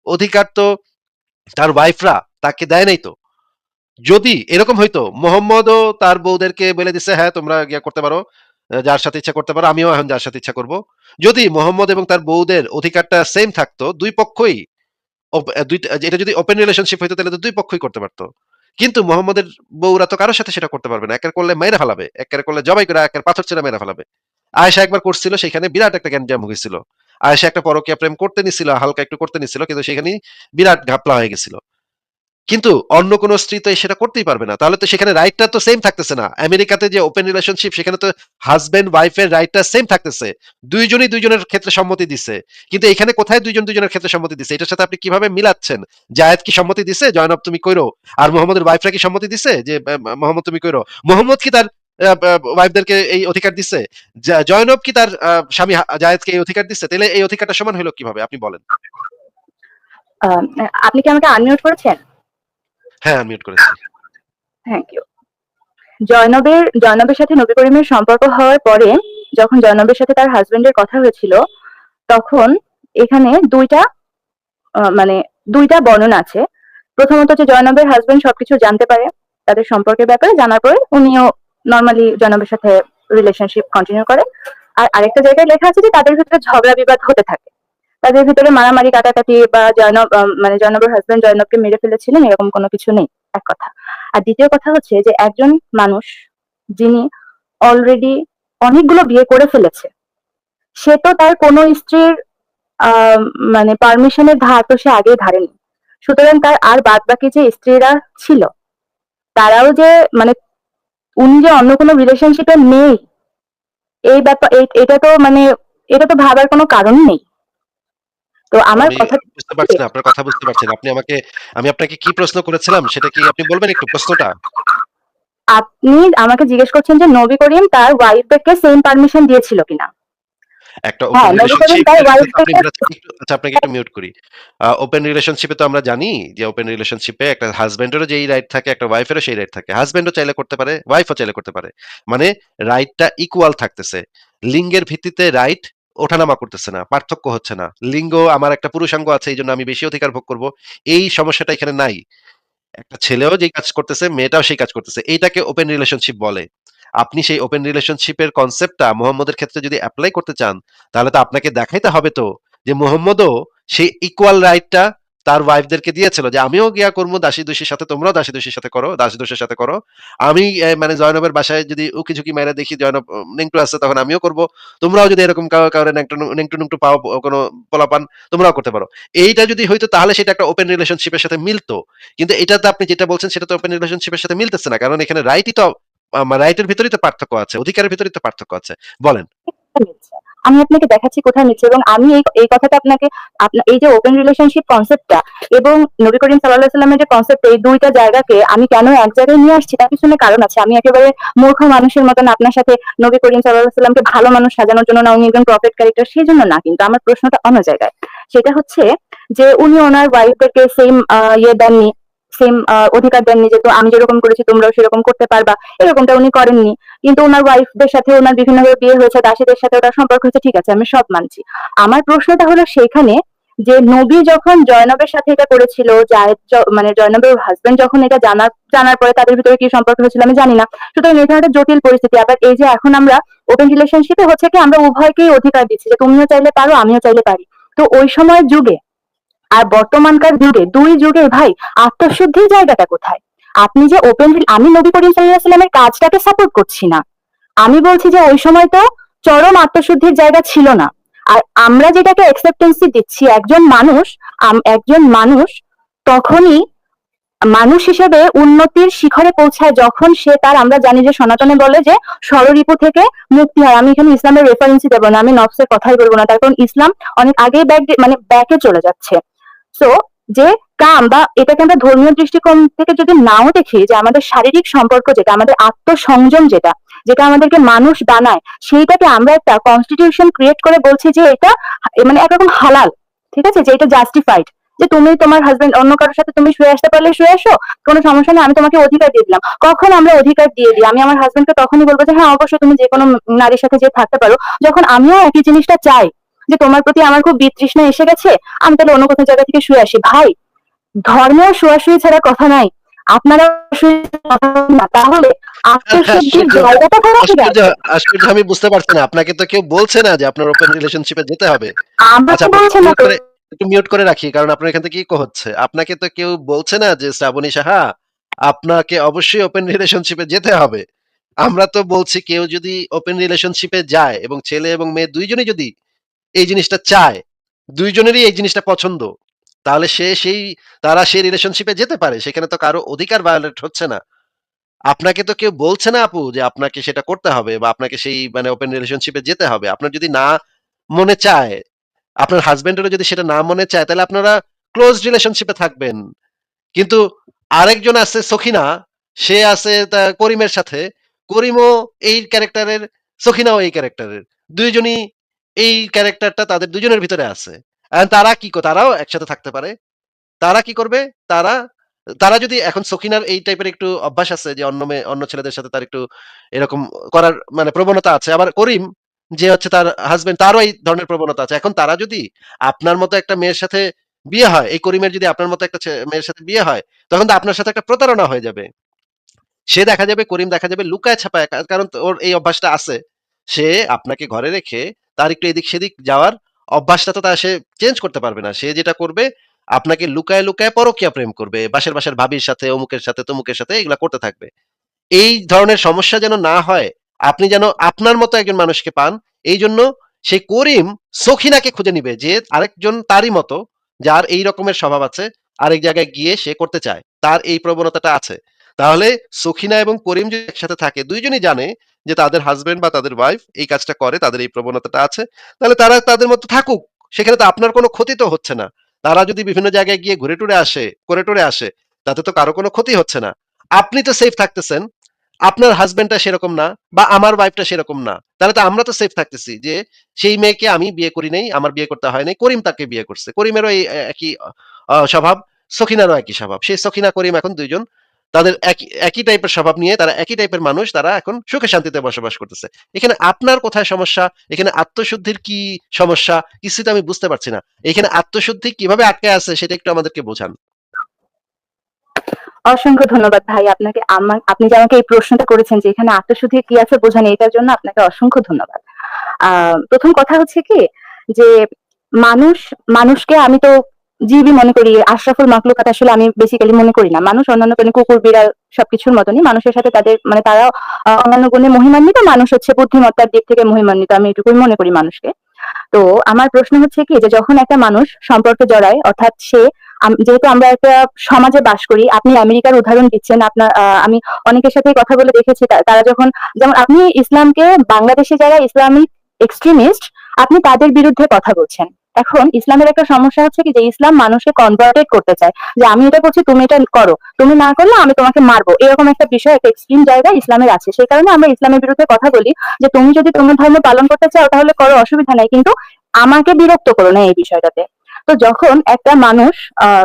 অধিকার তো তার ওয়াইফরা তাকে দেয় নাই তো। যদি এরকম হইতো, মোহাম্মদও তার বউদেরকে বলে দিছে হ্যাঁ তোমরা গিয়া করতে পারো, যার সাথে ইচ্ছা করতে পারো, আমিও এখন যার সাথে ইচ্ছা করব। যদি মোহাম্মদ এবং তার বউদের অধিকারটা সেম থাকতো, দুই পক্ষই এটা যদি ওপেন রিলেশনশিপ হইতো তাহলে তো দুই পক্ষই করতে পারতো। কিন্তু মোহাম্মদের বউরা তো কারোর সাথে সেটা করতে পারবে না, একের করলে মাইরা ফেলাবে, একের করলে জবাই করে, একের পাথর ছেড়ে মেরা ফেলাবে। আয়েশা একবার করছিল, সেখানে বিরাট একটা গ্যাঞ্জাম হয়েছিল। আয়েশা একটা পরকীয়া প্রেম করতে নিছিল, হালকা একটু করতে নিছিল, কিন্তু সেখানে বিরাট ঘাপলা হয়ে গেছিল। কিন্তু অন্য কোন স্ত্রী তো সেটা করতেই পারবে না, তাহলে তো সেখানে রাইটটা তো সেম থাকতেছে না। আমেরিকাতে যে ওপেন রিলেশনশিপ, সেখানে তো হাজবেন্ড ওয়াইফের রাইটটা সেম থাকতেছে, দুইজনই দুইজনের ক্ষেত্রে সম্মতি দিছে। কিন্তু এখানে কোথায় দুইজন দুইজনের ক্ষেত্রে সম্মতি দিছে? এটার সাথে আপনি কিভাবে মিলাচ্ছেন? জায়েদ কি সম্মতি দিছে জয়নব তুমি কইরো, আর মোহাম্মদের ওয়াইফরা কি সম্মতি দিছে যে মোহাম্মদ তুমি কইরো? মোহাম্মদ কি তার ওয়াইফদেরকে এই অধিকার দিছে? জয়নব কি তার স্বামী জায়েদকে এই অধিকার দিছে? তাহলে এই অধিকারটা সমান হলো কিভাবে, আপনি বলেন। আহ, আপনি কি আমাকে আনমিউট করেছেন? হ্যাঁ, আমি মিউট করেছি। Thank you. জয়নবের সাথে নবী করিমের সম্পর্ক হওয়ার পরে, যখন জয়নবের সাথে তার হাজবেন্ডের কথা হয়েছিল, তখন এখানে মানে দুইটা বর্ণনা আছে। প্রথমত যে জয়নবের হাজবেন্ড সবকিছু জানতে পারে তাদের সম্পর্কের ব্যাপারে, জানার পরে উনিও নর্মালি জয়নবের সাথে রিলেশনশিপ কন্টিনিউ করে। আর আরেকটা জায়গায় লেখা আছে যে তাদের ভিতরে ঝগড়া বিবাদ হতে থাকে, তাদের ভিতরে মারামারি কাটাকাটি, বা মানে জয়নবের হাজবেন্ড জয়নবকে মেরে ফেলেছিলেন, এরকম কোনো কিছু নেই, এক কথা। আর দ্বিতীয় কথা হচ্ছে যে একজন মানুষ যিনি অলরেডি অনেকগুলো বিয়ে করে ফেলেছে, সে তো তার কোনো স্ত্রীর আহ মানে পারমিশনের ধার তো সে আগেই ধারেনি। সুতরাং তার আর বাদ বাকি যে স্ত্রীরা ছিল, তারাও যে মানে উনি যে অন্য কোনো রিলেশনশিপে নেই, এই ব্যাপার এটা তো মানে এটা তো ভাবার কোনো কারণ নেই। তো আমার আমি কথা, বুঝতে পারছি না, আপনার কথা বুঝতে পারছি না। আমি আপনাকে কি প্রশ্ন করেছিলাম সেটা কি আপনি বলবেন একটু প্রশ্নটা? আপনি আমাকে জিজ্ঞেস করছেন যে নবী করিম তার ওয়াইফদেরকে সেম পারমিশন দিয়েছিল কিনা। একটা হ্যাঁ, ওপেন নবী করিম রিলেশনশিপ তার এর ওয়াইফ তো আপনি আচ্ছা আপনাকে একটু মিউট করি। ওপেন রিলেশনশিপে তো আমরা জানি যে ওপেন রিলেশনশিপে একটা হাসব্যান্ডেরও যেই রাইট থাকে, একটা ওয়াইফেরও সেই রাইট থাকে। হাসব্যান্ডও চাইলে করতে পারে, ওয়াইফও চাইলে করতে পারে। মানে রাইটটা ইকুয়াল থাকতেছে। লিঙ্গের ভিত্তিতে রাইট ওঠানামা করতেছে না, পার্থক্য হচ্ছে না। লিঙ্গ আমার একটা পুরুষাঙ্গ আছে এইজন্য আমি বেশি অধিকার ভোগ করব। এই সমস্যাটা এখানে নাই। একটা ছেলেও যেই কাজ করতেছে, মেয়েটাও সেই কাজ করতেছে। এইটাকে ওপেন রিলেশনশিপ বলে। আপনি সেই ওপেন রিলেশনশিপের কনসেপ্টটা মোহাম্মদের ক্ষেত্রে যদি এপ্লাই করতে চান, তাহলে তো আপনাকে দেখাইতে হবে তো যে মোহাম্মদও সেই ইকুয়াল রাইটটা তার ওয়াইফদেরকে দিয়েছিল যে আমিও গিয়া করবো দাসী-দস্যির সাথে, তোমরাও দাসী-দস্যির সাথে করো, দাস-দস্যুর সাথে করো। আমি মানে জয়নবের বাসায় যদি উকি-ঝুঁকি মাইরা দেখি জয়নব নেংটু আছে তখন আমিও করব। তোমরাও যদি এরকম কাউরে নেংটু-নুংটু পাও কোনো পোলাপান তোমরাও করতে পারো। এইটা যদি হইতো তাহলে সেটা একটা ওপেন রিলেশনশিপের সাথে মিলতো। কিন্তু এটাতে আপনি যেটা বলছেন সেটা তো ওপেন রিলেশনশিপের সাথে মিলতেছে না। কারণ এখানে রাইটই তো রাইটের ভিতরেই তো পার্থক্য আছে। অধিকারের ভিতরেই তো পার্থক্য আছে। বলেন। মিলছে। আমি আপনাকে দেখাচ্ছি কোথায় মিলছে, এবং আমি এই কথাটা আপনাকে এই যে ওপেন রিলেশনশিপ কনসেপ্টটা এবং নবী করিম সাল্লাল্লাহু আলাইহি ওয়াসাল্লামের যে কনসেপ্ট, এই দুইটা জায়গাকে আমি কেন এক জায়গায় নিয়ে আসছি তার পিছনে কারণ আছে। আমি একেবারে মূর্খ মানুষের মতন আপনার সাথে নবী করিম সাল্লাল্লাহু আলাইহি ওয়াসাল্লামকে ভালো মানুষ সাজানোর জন্য না, উনি একজন প্রফেট ক্যারেক্টার সেই জন্য না, কিন্তু আমার প্রশ্নটা অন্য জায়গায়। সেটা হচ্ছে যে উনি ওনার ওয়াইফদেরকে সেম ইয়ে দেননি, সেম অধিকার দেননি যে তো আমি যেরকম করেছি তোমরাও সেরকম করতে পারবা, এরকমটা উনি করেননি। কিন্তু ওনার ওয়াইফদের সাথে ওনার বিভিন্নভাবে বিয়ে হয়েছে, দাসীদের সাথে ওনার সম্পর্ক হয়েছে, ঠিক আছে, আমি সব মানছি। আমার প্রশ্নটা হলো সেখানে যে নবী যখন জয়নবের সাথে এটা করেছিল, মানে জয়নবের হাজবেন্ড যখন এটা জানার পরে তাদের ভিতরে কি সম্পর্ক হয়েছিল আমি জানি না। সুতরাং এখানে একটা জটিল পরিস্থিতি। আবার এই যে এখন আমরা ওপেন রিলেশনশিপে হচ্ছে কি আমরা উভয়কেই অধিকার দিচ্ছি যে তুমিও চাইলে পারো আমিও চাইলে পারি। তো ওই সময়ের যুগে আর বর্তমানকার যুগে, দুই যুগে ভাই আত্মশুদ্ধির জায়গাটা কোথায়? আপনি যে আমি নবী করিম সাল্লাল্লাহু আলাইহি ওয়াসাল্লামের কাজটাকে সাপোর্ট করছি না, আমি বলছি যে ওই সময় তো চরম আত্মশুদ্ধির জায়গা ছিল না। আর আমরা যেটাকে অ্যাকসেপ্টেন্সি দিচ্ছি, একজন মানুষ তখনই মানুষ হিসেবে উন্নতির শিখরে পৌঁছায় যখন সে তার, আমরা জানি যে সনাতনে বলে যে ষড়রিপু থেকে মুক্তি হয়। আমি এখানে ইসলামের রেফারেন্সই দেবো না, আমি নফসের কথাই বলবো না, তার কারণ ইসলাম অনেক আগেই ব্যাকে চলে যাচ্ছে। সো যে কাম বা এটাকে আমরা ধর্মীয় দৃষ্টিকোণ থেকে যদি নাও দেখি, যে আমাদের শারীরিক সম্পর্ক যেটা, আমাদের আত্মসংযম যেটা, যেটা আমাদেরকে মানুষ বানায়, সেইটাকে আমরা একটা কনস্টিটিউশন ক্রিয়েট করে বলছি যে এটা মানে একরকম হালাল, ঠিক আছে, যে এটা জাস্টিফাইড, যে তুমি তোমার হাজবেন্ড অন্য কারোর সাথে তুমি শুয়ে আসতে পারলে শুয়ে আসো, কোনো সমস্যা নেই, আমি তোমাকে অধিকার দিয়ে দিলাম। কখন আমরা অধিকার দিয়ে দিই? আমি আমার হাজবেন্ডকে তখনই বলবো যে হ্যাঁ অবশ্যই তুমি যে কোনো নারীর সাথে যে থাকতে পারো, যখন আমিও একই জিনিসটা চাই, যে তোমার প্রতি আমার খুব বিতৃষ্ণা এসে গেছে, আমি তাহলে অন্য কোথাও জায়গা থেকে শুয়ে আসি। ভাই, ধর্মেও শোয়াশুয়ি ছাড়া কথা নাই, আপনারা না, তাহলে আত্মশুদ্ধির আশ্চর্য, জায়গাটা খারাপ হয়ে আশ্চর্য, গেছে। আশ্চর্য, আমি বুঝতে পারছি না। আপনাকে তো কেউ বলছে না যে আপনার ওপেন রিলেশনশিপে যেতে হবে। আচ্ছা আমাকে আপনাকে বলছে না তো। একটু মিউট করে রাখি কারণ আপনার এখান থেকে ইকো হচ্ছে। আপনাকে তো কেউ বলছে না যে শ্রাবণী সাহা আপনাকে অবশ্যই ওপেন রিলেশনশিপে যেতে হবে। আমরা তো বলছি কেউ যদি ওপেন রিলেশনশিপে যায় এবং ছেলে এবং মেয়ে দুইজনই যদি এই জিনিসটা চায়, দুইজনেরই এই জিনিসটা পছন্দ, তাহলে তারা সেই রিলেশনশিপে যেতে পারে। সেখানে তো কারো অধিকার ভায়োলেট হচ্ছে না। আপনাকে তো কেউ বলছে না আপু যে আপনাকে সেটা করতে হবে বা আপনাকে সেই মানে ওপেন রিলেশনশিপে যেতে হবে। আপনার যদি না মনে চায়, আপনার হাসব্যান্ডেরও যদি সেটা না মনে চায়, তাহলে আপনারা ক্লোজ রিলেশনশিপে থাকবেন। কিন্তু আরেকজন আছে সখিনা, সে আছে করিমের সাথে। করিমও এই ক্যারেক্টারের, সখিনাও এই ক্যারেক্টারের। দুইজনই এই ক্যারেক্টারটা তাদের দুজনের ভিতরে আছে। তারা তারাও একসাথে থাকতে পারে। তারা কি করবে? তারা তারা যদি এখন সখিনার এই টাইপের একটু অভ্যাস আছে যে অন্য ছেলেদের সাথে তার একটু এরকম করার মানে প্রবণতা আছে। আবার করিম যে হচ্ছে তার হাসব্যান্ড, তারও এই ধরনের প্রবণতা আছে। এখন তারা যদি আপনার মতো একটা মেয়ের সাথে বিয়ে হয়, এই করিমের যদি আপনার মতো একটা মেয়ের সাথে বিয়ে হয়, তখন তো আপনার সাথে একটা প্রতারণা হয়ে যাবে। সে দেখা যাবে, করিম দেখা যাবে লুকায় ছাপায়, কারণ ওর এই অভ্যাসটা আছে। সে আপনাকে ঘরে রেখে তার একটু এদিক সেদিক যাওয়ার অভ্যাসটা তো সে চেঞ্জ করতে পারবে না। সে যেটা করবে, আপনাকে লুকায় লুকায় পরকীয়া প্রেম করবে, বাসার ভাবির সাথে, অমুকের সাথে, তমুকের সাথে এগুলা করতে থাকবে। এই ধরনের সমস্যা যেন না হয়, আপনি যেন আপনার মতো একজন মানুষকে পান, এই জন্য সেই করিম সখিনাকে খুঁজে নিবে যে আরেকজন তারই মতো, যার এই রকমের স্বভাব আছে, আরেক জায়গায় গিয়ে সে করতে চায়, তার এই প্রবণতাটা আছে। তাহলে সখিনা এবং করিম যদি একসাথে থাকে, দুইজনই জানে যে তাদের হাজবেন্ড বা তাদের ওয়াইফ এই কাজটা করে, তাদের এই প্রবণতাটা আছে, তাহলে তারা তাদের মতো থাকুক। সেখানে তো আপনার কোনো ক্ষতি তো হচ্ছে না। তারা যদি বিভিন্ন জায়গায় গিয়ে ঘুরে টুরে আসে, করে টুরে আসে, তাতে তো কারো কোনো ক্ষতি হচ্ছে না। আপনি তো সেফ থাকতেছেন। আপনার হাসব্যান্ডটা সেরকম না বা আমার ওয়াইফটা সেরকম না, তাহলে তো আমরা তো সেফ থাকতেছি যে সেই মেয়েকে আমি বিয়ে করি নাই, আমার বিয়ে করতে হয় নাই, করিম তাকে বিয়ে করছে, করিমেরও এই একই স্বভাব, সখিনারও একই স্বভাব, সেই সখিনা করিম এখন দুইজন তাদের একই একই টাইপের স্বভাব নিয়ে, তারা একই টাইপের মানুষ, তারা এখন সুখে শান্তিতে বসবাস করতেছে। এখানে আপনার কোথায় সমস্যা, এখানে আত্মশুদ্ধির কি সমস্যা, কিছু তো আমি বুঝতে পারছি না। এখানে আত্মশুদ্ধি কিভাবে আটকে আছে সেটা একটু আমাদেরকে বোঝান। অসংখ্য ধন্যবাদ ভাই আপনাকে। আপনি যে আমাকে এই প্রশ্নটা করেছেন যে এখানে আত্মশুদ্ধি কি আছে বোঝান, এটার জন্য আপনাকে অসংখ্য ধন্যবাদ। প্রথম কথা হচ্ছে কি যে মানুষ মানুষকে আমি তো জীবই মনে করি, আশরাফুল মাখলুকাত আসলে আমি বেসিক্যালি মনে করি না। মানুষ অন্যান্য কোনো কুকুর বিড়াল সবকিছুর মতনই মানুষের সাথে তাদের মানে তারা অন্যান্য গুণে মহিমান্বিত, মানুষ হচ্ছে বুদ্ধিমত্তার দিক থেকে মহিমান্বিত, আমি এটুকুই মনে করি মানুষকে। তো আমার প্রশ্ন হচ্ছে কি যে যখন একটা মানুষ সম্পর্কে জড়ায়, অর্থাৎ সে যেহেতু আমরা একটা সমাজে বাস করি, আপনি আমেরিকার উদাহরণ দিচ্ছেন, আপনার আমি অনেকের সাথে কথা বলে দেখেছি, তারা যখন, যেমন আপনি ইসলামকে, বাংলাদেশে যারা ইসলামিক এক্সট্রিমিস্ট, আপনি তাদের বিরুদ্ধে কথা বলছেন। এখন ইসলামের একটা সমস্যা হচ্ছে কি যে ইসলাম মানুষকে কনভার্টেড করতে চায়, যে আমি এটা করছি তুমি এটা করো, তুমি না করলে আমি তোমাকে মারবো, এরকম একটা বিষয়, একটা এক্সট্রিম জায়গা ইসলামের আছে। সেই কারণে আমরা ইসলামের বিরুদ্ধে কথা বলি যে তুমি যদি তোমার ধর্ম পালন করতে চাও তাহলে করো, অসুবিধা নাই, কিন্তু আমাকে বিরক্ত করো না এই বিষয়টাতে। তো যখন একটা মানুষ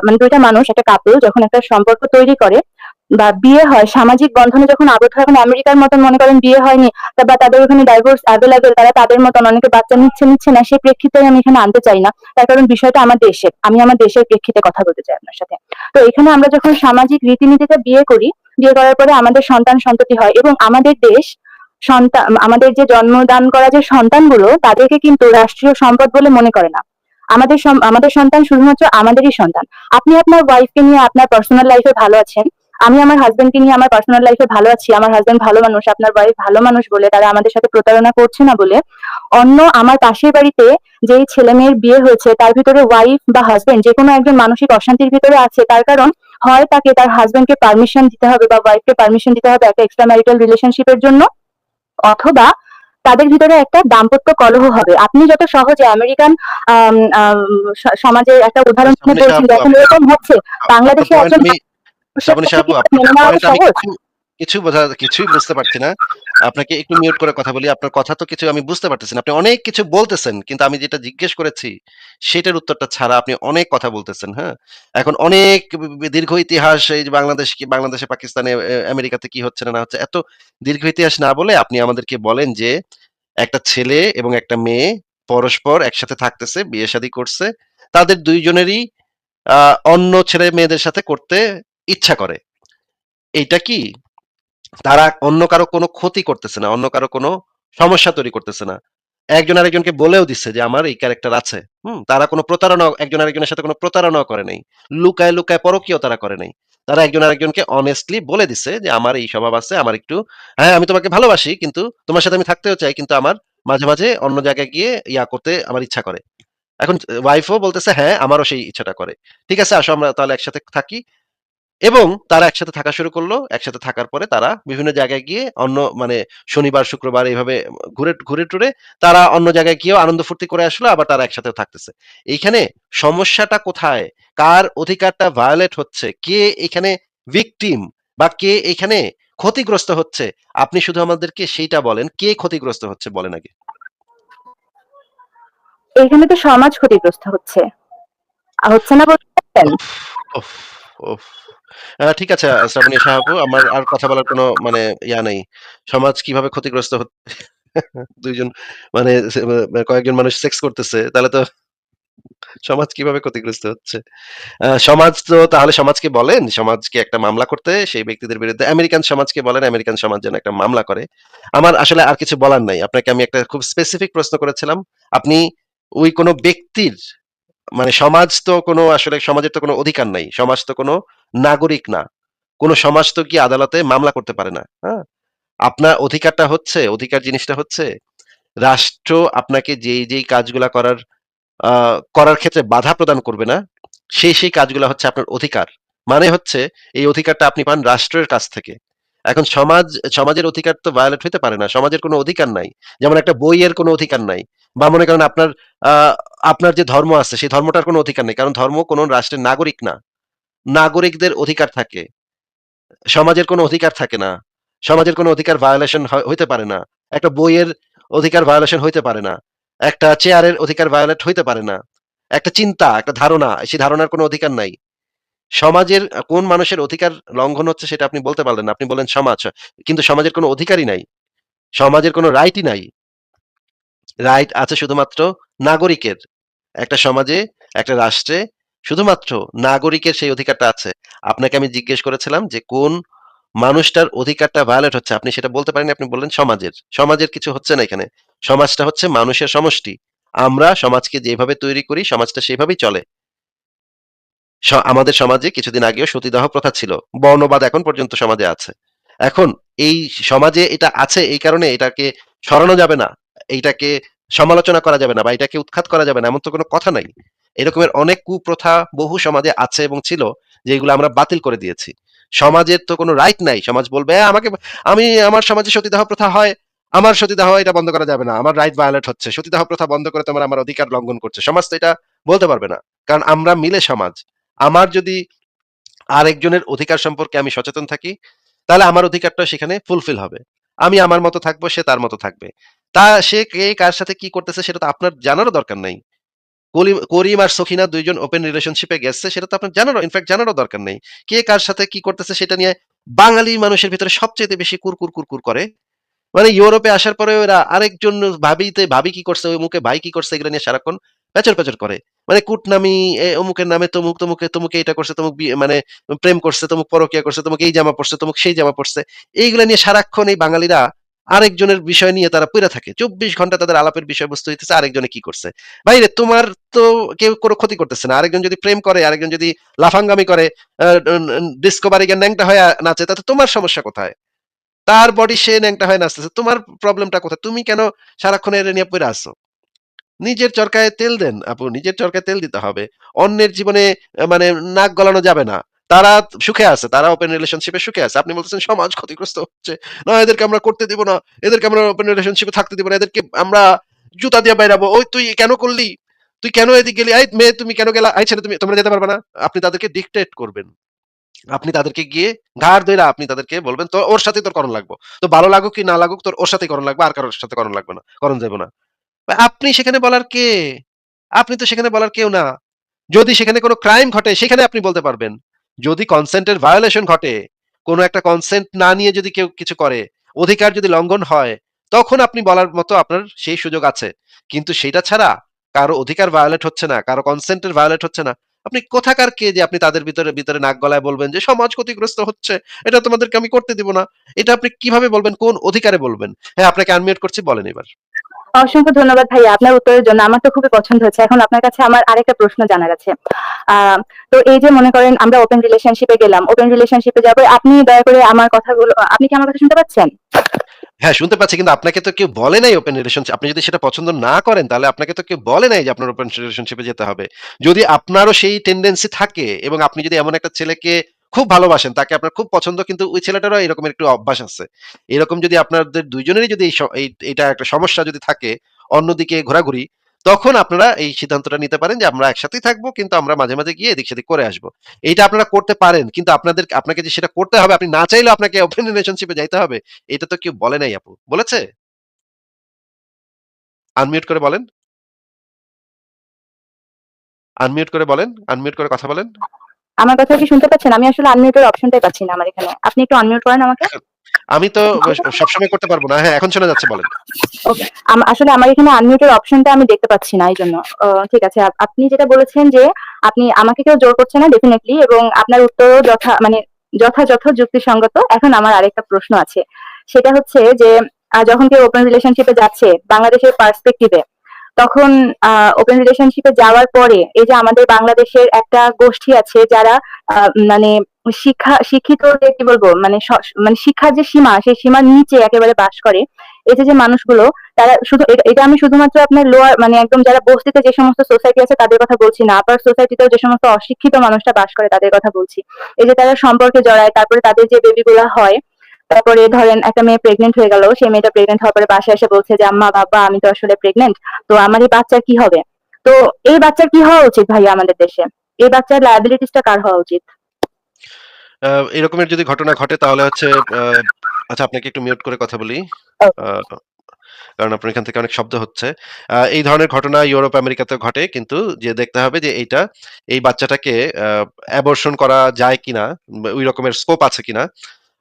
মানে দুইটা মানুষ, একটা কাপল যখন একটা সম্পর্ক তৈরি করে বা বিয়ে হয়, সামাজিক বন্ধনে যখন আবদ্ধ হয়, এখন আমেরিকার মতন মনে করেন বিয়ে হয়নি বা তাদের ওখানে ডাইভোর্স অ্যাভেলেবেল, তারা তাদের মতন অনেকে বাচ্চা নিচ্ছে না, সেই প্রেক্ষিতে আমি এখানে আনতে চাই না, তার কারণ বিষয়টা আমার দেশের, আমি আমার দেশের প্রেক্ষিতে কথা বলতে চাই আপনার সাথে। তো এখানে আমরা যখন সামাজিক রীতিনীতিতে বিয়ে করি, বিয়ে করার পরে আমাদের সন্তান সন্ততি হয়, এবং আমাদের দেশ সন্তান, আমাদের যে জন্মদান করা যে সন্তানগুলো, তাদেরকে কিন্তু রাষ্ট্রীয় সম্পদ বলে মনে করে না। আমাদের সন্তান শুধুমাত্র আমাদেরই সন্তান। আপনি আপনার ওয়াইফকে নিয়ে আপনার পার্সোনাল লাইফে ভালো আছেন, আমি আমার হাজবেন্ডকে নিয়ে আমার পার্সোনাল লাইফে ভালো আছি, আমার হাজবেন্ড ভালো মানুষ, আপনার ওয়াইফ ভালো মানুষ বলে তারা আমাদের সাথে প্রতারণা করছে না বলে, অন্য আমার পাশের বাড়িতে যেই ছেলে মেয়ের বিয়ে হয়েছে তার ভিতরে ওয়াইফ বা হাজবেন্ড যে কোনো একজন মানসিক অশান্তির ভিতরে আছে, তার কারণ হয় তাকে তার হাজবেন্ডকে পারমিশন দিতে হবে বা ওয়াইফকে পারমিশন দিতে হবে একটা এক্সট্রা ম্যারিটাল রিলেশনশিপের জন্য, অথবা তাদের ভিতরে একটা দাম্পত্য কলহ হবে। আপনি যত সহজে আমেরিকান সমাজের একটা উদাহরণ তুলে সামনে বলছেন, আপু, যখন এরকম হচ্ছে আপনার বাংলাদেশে পয়েন্ট একজন আমি, মানুষের শ্রাবণী পক্ষে আপু, কি এটা আপনার মেনে নেওয়া পয়েন্ট আমি সহজ? কিছুই বুঝতে পারছি না। আপনাকে একটু মিউট করে কথা বলি। আপনার কথা তো কিছু আমি বুঝতে পারতেছি না। আপনি অনেক কিছু বলতেছেন, কিন্তু আমি যেটা জিজ্ঞেস করেছি সেটার উত্তরটা ছাড়া আপনি অনেক কথা বলতেছেন। হ্যাঁ, এখন অনেক দীর্ঘ ইতিহাস, এই যে বাংলাদেশ কি, বাংলাদেশে পাকিস্তানে আমেরিকাতে কি হচ্ছে না না হচ্ছে, এত দীর্ঘ ইতিহাস না বলে আপনি আমাদেরকে বলেন যে একটা ছেলে এবং একটা মেয়ে পরস্পর একসাথে থাকতেছে, বিয়ে শাদী করছে, তাদের দুইজনেরই অন্য ছেলে মেয়েদের সাথে করতে ইচ্ছা করে। এইটা কি তারা অন্য কারো কোনো ক্ষতি করতেছে না, অন্য কারো কোনো সমস্যা তৈরি করতেছে না। একজন আরেকজনকে বলেও দিচ্ছে যে আমার এই ক্যারেক্টার আছে। তারা কোনো প্রতারণা, একজন আরেকজনের সাথে কোনো প্রতারণাও করে নাই। লুকায়, লুকায় পরকীয়াও তারা করে নাই। তারা একজন আরেকজনকে অনেস্টলি বলে দিছে যে আমার এই স্বভাব আছে, আমার একটু, হ্যাঁ, আমি তোমাকে ভালোবাসি কিন্তু তোমার সাথে আমি থাকতেও চাই, কিন্তু আমার মাঝে, মাঝে অন্য জায়গায় গিয়ে ইয়া করতে আমার ইচ্ছা করে। এখন ওয়াইফও বলতেছে হ্যাঁ, আমারও সেই ইচ্ছাটা করে। ঠিক আছে, আসো আমরা তাহলে একসাথে থাকি। এবং তারা একসাথে থাকা শুরু করলো। একসাথে থাকার পরে তারা বিভিন্ন জায়গায় গিয়ে অন্য মানে শনিবার, শুক্রবার এইভাবে ঘুরে টুরে তারা অন্য জায়গায় গিয়েও আনন্দ ফুর্তি করে আসলো, আবার তারা একসাথেও থাকতেছে। এইখানে সমস্যাটা কোথায়? কার অধিকারটা ভায়োলেট হচ্ছে? কে এখানে ভিকটিম বা কে এখানে ক্ষতিগ্রস্ত হচ্ছে? আপনি শুধু আমাদেরকে সেইটা বলেন, কে ক্ষতিগ্রস্ত হচ্ছে বলেন আগে। এইখানে তো সমাজ ক্ষতিগ্রস্ত হচ্ছে, হচ্ছে না বলতে পারছেন? উফ! উফ! উফ! ঠিক আছে শ্রাবণী আপু, আমার আর কথা বলার কোনো মানে ইয়া নেই। সমাজ কিভাবে ক্ষতিগ্রস্ত ২ জন মানে কয়েকজন মানুষ সেক্স করতেছে, তাহলে তো সমাজ কিভাবে ক্ষতিগ্রস্ত হচ্ছে? সমাজ তো তাহলে সমাজকে বলেন, সমাজকে একটা মামলা করতে সেই ব্যক্তিদের বিরুদ্ধে। আমেরিকান সমাজকে বলেন, আমেরিকান সমাজ যেন একটা মামলা করে। আমার আসলে আর কিছু বলার নাই। আপনাকে আমি একটা খুব স্পেসিফিক প্রশ্ন করেছিলাম। আপনি ওই কোন ব্যক্তির মানে সমাজ তো কোনো আসলে সমাজের তো কোনো অধিকার নাই। সমাজ তো কোনো নাগরিক না। কোন সমাজ তো গিয়ে আদালতে মামলা করতে পারে না। হ্যাঁ? আপনার অধিকারটা হচ্ছে, অধিকার জিনিসটা হচ্ছে রাষ্ট্র আপনাকে যেই কাজগুলা আ করার ক্ষেত্রে বাধা প্রদান করবে না, সেই কাজগুলা হচ্ছে আপনার অধিকার। মানে হচ্ছে এই অধিকারটা আপনি পান রাষ্ট্রের কাছ থেকে। এখন সমাজের অধিকার তো ভায়োলেট হইতে পারে না। সমাজের কোনো অধিকার নাই। যেমন একটা বইয়ের কোনো অধিকার নাই। বা মনে করেন আ আপনার যে ধর্ম আছে সেই ধর্মটার কোনো অধিকার নেই। কারণ ধর্ম কোনো রাষ্ট্রের নাগরিক না। নাগরিকদের অধিকার থাকে। সমাজের কোনো অধিকার থাকে না। সমাজের কোনো অধিকার ভায়োলেশন হইতে পারে না। একটা বইয়ের অধিকার ভায়োলেশন হইতে পারে না। একটা চেয়ারের অধিকার ভায়োলেট হইতে পারে না। একটা চিন্তা, একটা ধারণা, সেই ধারণার কোনো অধিকার নাই। সমাজের কোন মানুষের অধিকার লঙ্ঘন হচ্ছে সেটা আপনি বলতে পারলেন না। আপনি বললেন সমাজ। কিন্তু সমাজের কোনো অধিকারই নাই। সমাজের কোনো রাইটই নাই। রাইট আছে শুধুমাত্র নাগরিকের। একটা সমাজে, একটা রাষ্ট্রে শুধুমাত্র নাগরিকের সেই অধিকারটা আছে। আপনাকে আমি জিজ্ঞেস করেছিলাম যে কোন মানুষটার অধিকারটা ভায়োলেট হচ্ছে। আপনি সেটা বলতে পারেননি, আপনি বললেন সমাজের। সমাজের কিছু হচ্ছে না এখানে। সমাজটা হচ্ছে মানুষের সমষ্টি। আমরা সমাজকে যেভাবে তৈরি করি সমাজটা সেভাবেই চলে। আমাদের সমাজে কিছুদিন আগেও সতীদাহ প্রথা ছিল। বর্ণবাদ এখন পর্যন্ত সমাজে আছে। এখন এই সমাজে এটা আছে এই কারণে এটাকে সরানো যাবে না। এইটাকে সমালোচনা করা যাবে না বা এটাকে উৎখাত করা যাবে না এমন তো কোনো কথা নাই। এরকমের অনেক কুপ্রথা বহু সমাজে আছে এবং ছিল যেগুলো আমরা বাতিল করে দিয়েছি। সমাজের তো কোনো রাইট নাই। সমাজ বলবে আমাকে আমার সমাজে সতীদাহ প্রথা হয়। আমার সতীদাহ এটা বন্ধ করা যাবে না। আমার রাইট ভায়োলেট হচ্ছে। সতীদাহ প্রথা বন্ধ করে তোমরা আমার অধিকার লঙ্ঘন করছে। সমাজ তো এটা বলতে পারবে না। কারণ আমরা মিলে সমাজ। আমার যদি আরেকজনের অধিকার সম্পর্কে আমি সচেতন থাকি, তাহলে আমার অধিকারটা সেখানে ফুলফিল হবে। আমি আমার মতো থাকবো, সে তার মতো থাকবে। সে কে কার সাথে কি করতেছে সেটা তো আপনার জানারও দরকার নাই। করিম আর সখিনা ২ জন ওপেন রিলেশনশিপ এ গেছে সেটা তো আপনার ইনফেক্ট জানারও দরকার নেই। কে কার সাথে কি করতেছে সেটা নিয়ে বাঙালি মানুষের ভিতরে সবচাইতে বেশি কুরকুর করে। মানে ইউরোপে আসার পরে ওরা আরেকজন ভাবি কি করছে, ওই মুখে ভাই কি করছে এগুলো নিয়ে সারাক্ষণ প্যাচর করে। মানে কুটনামি অমুকের নামে তমুকে এটা করছে, মানে প্রেম করছে, তমুক পরকিয়া করছে, তমুক এই জামা পড়ছে, তমুক সেই জামা পড়ছে। এইগুলা নিয়ে সারাক্ষণ এই বাঙালিরা আরেকজনের বিষয় নিয়ে তারা পইড়া থাকে। ২৪ ঘন্টা তাদের আলাপের বিষয়বস্তু হইতেছে আরেকজনে কি করছে। ভাইরে তোমার তো কেউ কোনো ক্ষতি করতেছে না। আরেকজন যদি প্রেম করে, আরেকজন যদি লাফাঙ্গামি করে, ডিস্কো বাড়ি গিয়ে ন্যাংটা হয়ে নাচে তাতে তোমার সমস্যা কোথায়? তার বডি সে ন্যাংটা হয়ে নাচতেছে। তোমার প্রবলেমটা কোথায়? তুমি কেন সারাক্ষণ এটা নিয়ে পইড়া আছো? নিজের চরকায় তেল দেন আপু, নিজের চরকায় তেল দিতে হবে। অন্যের জীবনে মানে নাক গলানো যাবে না। তারা সুখে আছে, তারা ওপেন রিলেশনশিপে সুখে আছে। আপনি বলতেছেন সমাজ ক্ষতিগ্রস্ত হচ্ছে। না এদেরকে আমরা করতে দিব না। এদেরকে আমরা ওপেন রিলেশনশিপে থাকতে দিব না। এদেরকে আমরা জুতা দিয়ে বাইরাবো। ওই তুই কেন করলি? তুই কেন এদিক গেলি? এই মেয়ে তুমি কেন গেলা? এই ছেলে তোমরা যেতে পারবে না। আপনি তাদেরকে ডিক্টেট করবেন। আপনি তাদেরকে গিয়ে ঘাড় ধইরা আপনি তাদেরকে বলবেন তো ওর সাথেই তোর করণ লাগবো। তো ভালো লাগুক কি না লাগুক তোর ওর সাথেই করণ লাগবে। আর কারোর সাথে করণ লাগবে না। করণ যাইব না। আপনি সেখানে বলার কে? আপনি তো সেখানে বলার কেউ না। যদি সেখানে কোনো ক্রাইম ঘটে সেখানে আপনি বলতে পারবেন। যদি কনসেন্টের ভায়োলেশন ঘটে, কোনো একটা কনসেন্ট না নিয়ে যদি কেউ কিছু করে, অধিকার যদি লঙ্ঘন হয়, তখন আপনি বলার মতো আপনার সেই সুযোগ আছে। কিন্তু সেইটা ছাড়া কারো অধিকার ভায়োলেট হচ্ছে না, কারো কনসেন্টের ভায়োলেট হচ্ছে না। আপনি কোথাকার কে যে আপনি তাদের ভিতরে নাক গলায় বলবেন যে সমাজ ক্ষতিগ্রস্ত হচ্ছে। এটা তোমাদেরকে আমি করতে দিব না। এটা আপনি কিভাবে বলবেন? কোন অধিকারে বলবেন? হ্যাঁ, আপনাকে আনমিউট করছি বলেন এবার। অসংখ্য ধন্যবাদ ভাইয়া আপনার উত্তরের জন্য। আমার তো খুবই পছন্দ হয়েছে। এখন আপনার কাছে আমার আরেকটা প্রশ্ন জানার আছে। তো এই যে মনে করেন আমরা ওপেন রিলেশনশিপে গেলাম, ওপেন রিলেশনশিপে যাওয়ার পরে আপনি দয়া করে আমার কথাগুলো, আপনি কি আমার কথা শুনতে পাচ্ছেন? হ্যাঁ, শুনতে পাচ্ছি কিন্তু আপনাকে তো কেউ বলে নাই ওপেন রিলেশনশিপ। আপনি যদি সেটা পছন্দ না করেন তাহলে আপনাকে তো কেউ বলে নাই যে আপনার ওপেন রিলেশনশিপ এ যেতে হবে। যদি আপনারও সেই টেনডেন্সি থাকে এবং আপনি যদি এমন একটা ছেলেকে খুব ভালোবাসেন, তাকে আপনার খুব পছন্দ কিন্তু ওই ছেলেটারও এরকম একটু অভ্যাস আছে। এরকম যদি আপনাদের ২ জনেরই যদি এইটা একটা সমস্যা যদি থাকে অন্যদিকে ঘোরাঘুরি, তখন আপনারা এই সিদ্ধান্তটা নিতে পারেন যে আমরা একসাথেই থাকবো কিন্তু আমরা মাঝে মাঝে গিয়ে এদিক সেদিক করে আসবো। এইটা আপনারা করতে পারেন। কিন্তু আপনাকে যে সেটা করতে হবে আপনি না চাইলেও আপনাকে ওপেন রিলেশনশিপ এ যাইতে হবে এটা তো কেউ বলে নাই আপু। বলেছে? আনমিউট করে বলেন। আনমিউট করে বলেন। আনমিউট করে কথা বলেন। আমার কথা কি শুনতে পাচ্ছেন? আমি আসলে আনমিউটের অপশনটাই পাচ্ছি না আমার এখানে। আপনি একটু আনমিউট করেন আমাকে। এখন আমি তো সবসময় করতে পারব না। হ্যাঁ, এখন শোনা যাচ্ছে বলেন। ওকে। আসলে আমার এখানে আনমিউটের অপশনটা আমি দেখতে পাচ্ছি না এইজন্য। ঠিক আছে। আপনি যেটা বলেছেন যে আপনি আমাকে কেউ জোর করছে না ডেফিনিটলি, এবং আপনার উত্তরও যথাযথ যুক্তিসঙ্গত। এখন আমার আরেকটা প্রশ্ন আছে। সেটা হচ্ছে যে যখন কেউ ওপেন রিলেশনশিপে যাচ্ছে বাংলাদেশের পার্সপেক্টিভে, তখন ওপেন রিলেশনশিপে যাওয়ার পরে এই যে আমাদের বাংলাদেশের একটা গোষ্ঠী আছে যারা মানে শিক্ষিত যে কি বলবো মানে মানে শিক্ষার যে সীমা সেই সীমার নিচে একেবারে বাস করে। এই যে মানুষগুলো, তারা শুধু এটা আমি শুধুমাত্র আপনার লোয়ার মানে একদম যারা বস্তিতে যে সমস্ত সোসাইটি আছে তাদের কথা বলছি না, আপার সোসাইটিতেও যে সমস্ত অশিক্ষিত মানুষরা বাস করে তাদের কথা বলছি। এই যে তারা সম্পর্কে জড়ায়, তারপরে তাদের যে বেবি গুলা হয়, তারপরে ধরেন একটা মেয়ে প্রেগনেন্ট হয়ে গেল, সেই মেয়েটা প্রেগনেন্ট হওয়ার পরে বাসায় এসে বলছে যে আম্মা বাবা আমি তো আসলে প্রেগনেন্ট, তো আমার এই বাচ্চার কি হবে? তো এই বাচ্চার কি হওয়া উচিত ভাইয়া আমাদের দেশে? এই বাচ্চার লায়াবিলিটিসটা কার হওয়া উচিত? এরকমের যদি ঘটনা ঘটে তাহলে হচ্ছে আচ্ছা, আপনাকে একটু মিউট করে কথা বলি। ওকে। আ কারণ আপনার এখান থেকে অনেক শব্দ হচ্ছে। এই ধরনের ঘটনা ইউরোপ, আমেরিকাতেও ঘটে। কিন্তু যে দেখতে হবে যে এই বাচ্চাটাকে আ অ্যাবর্শন করা যায় কিনা, ওই রকমের স্কোপ আছে কিনা।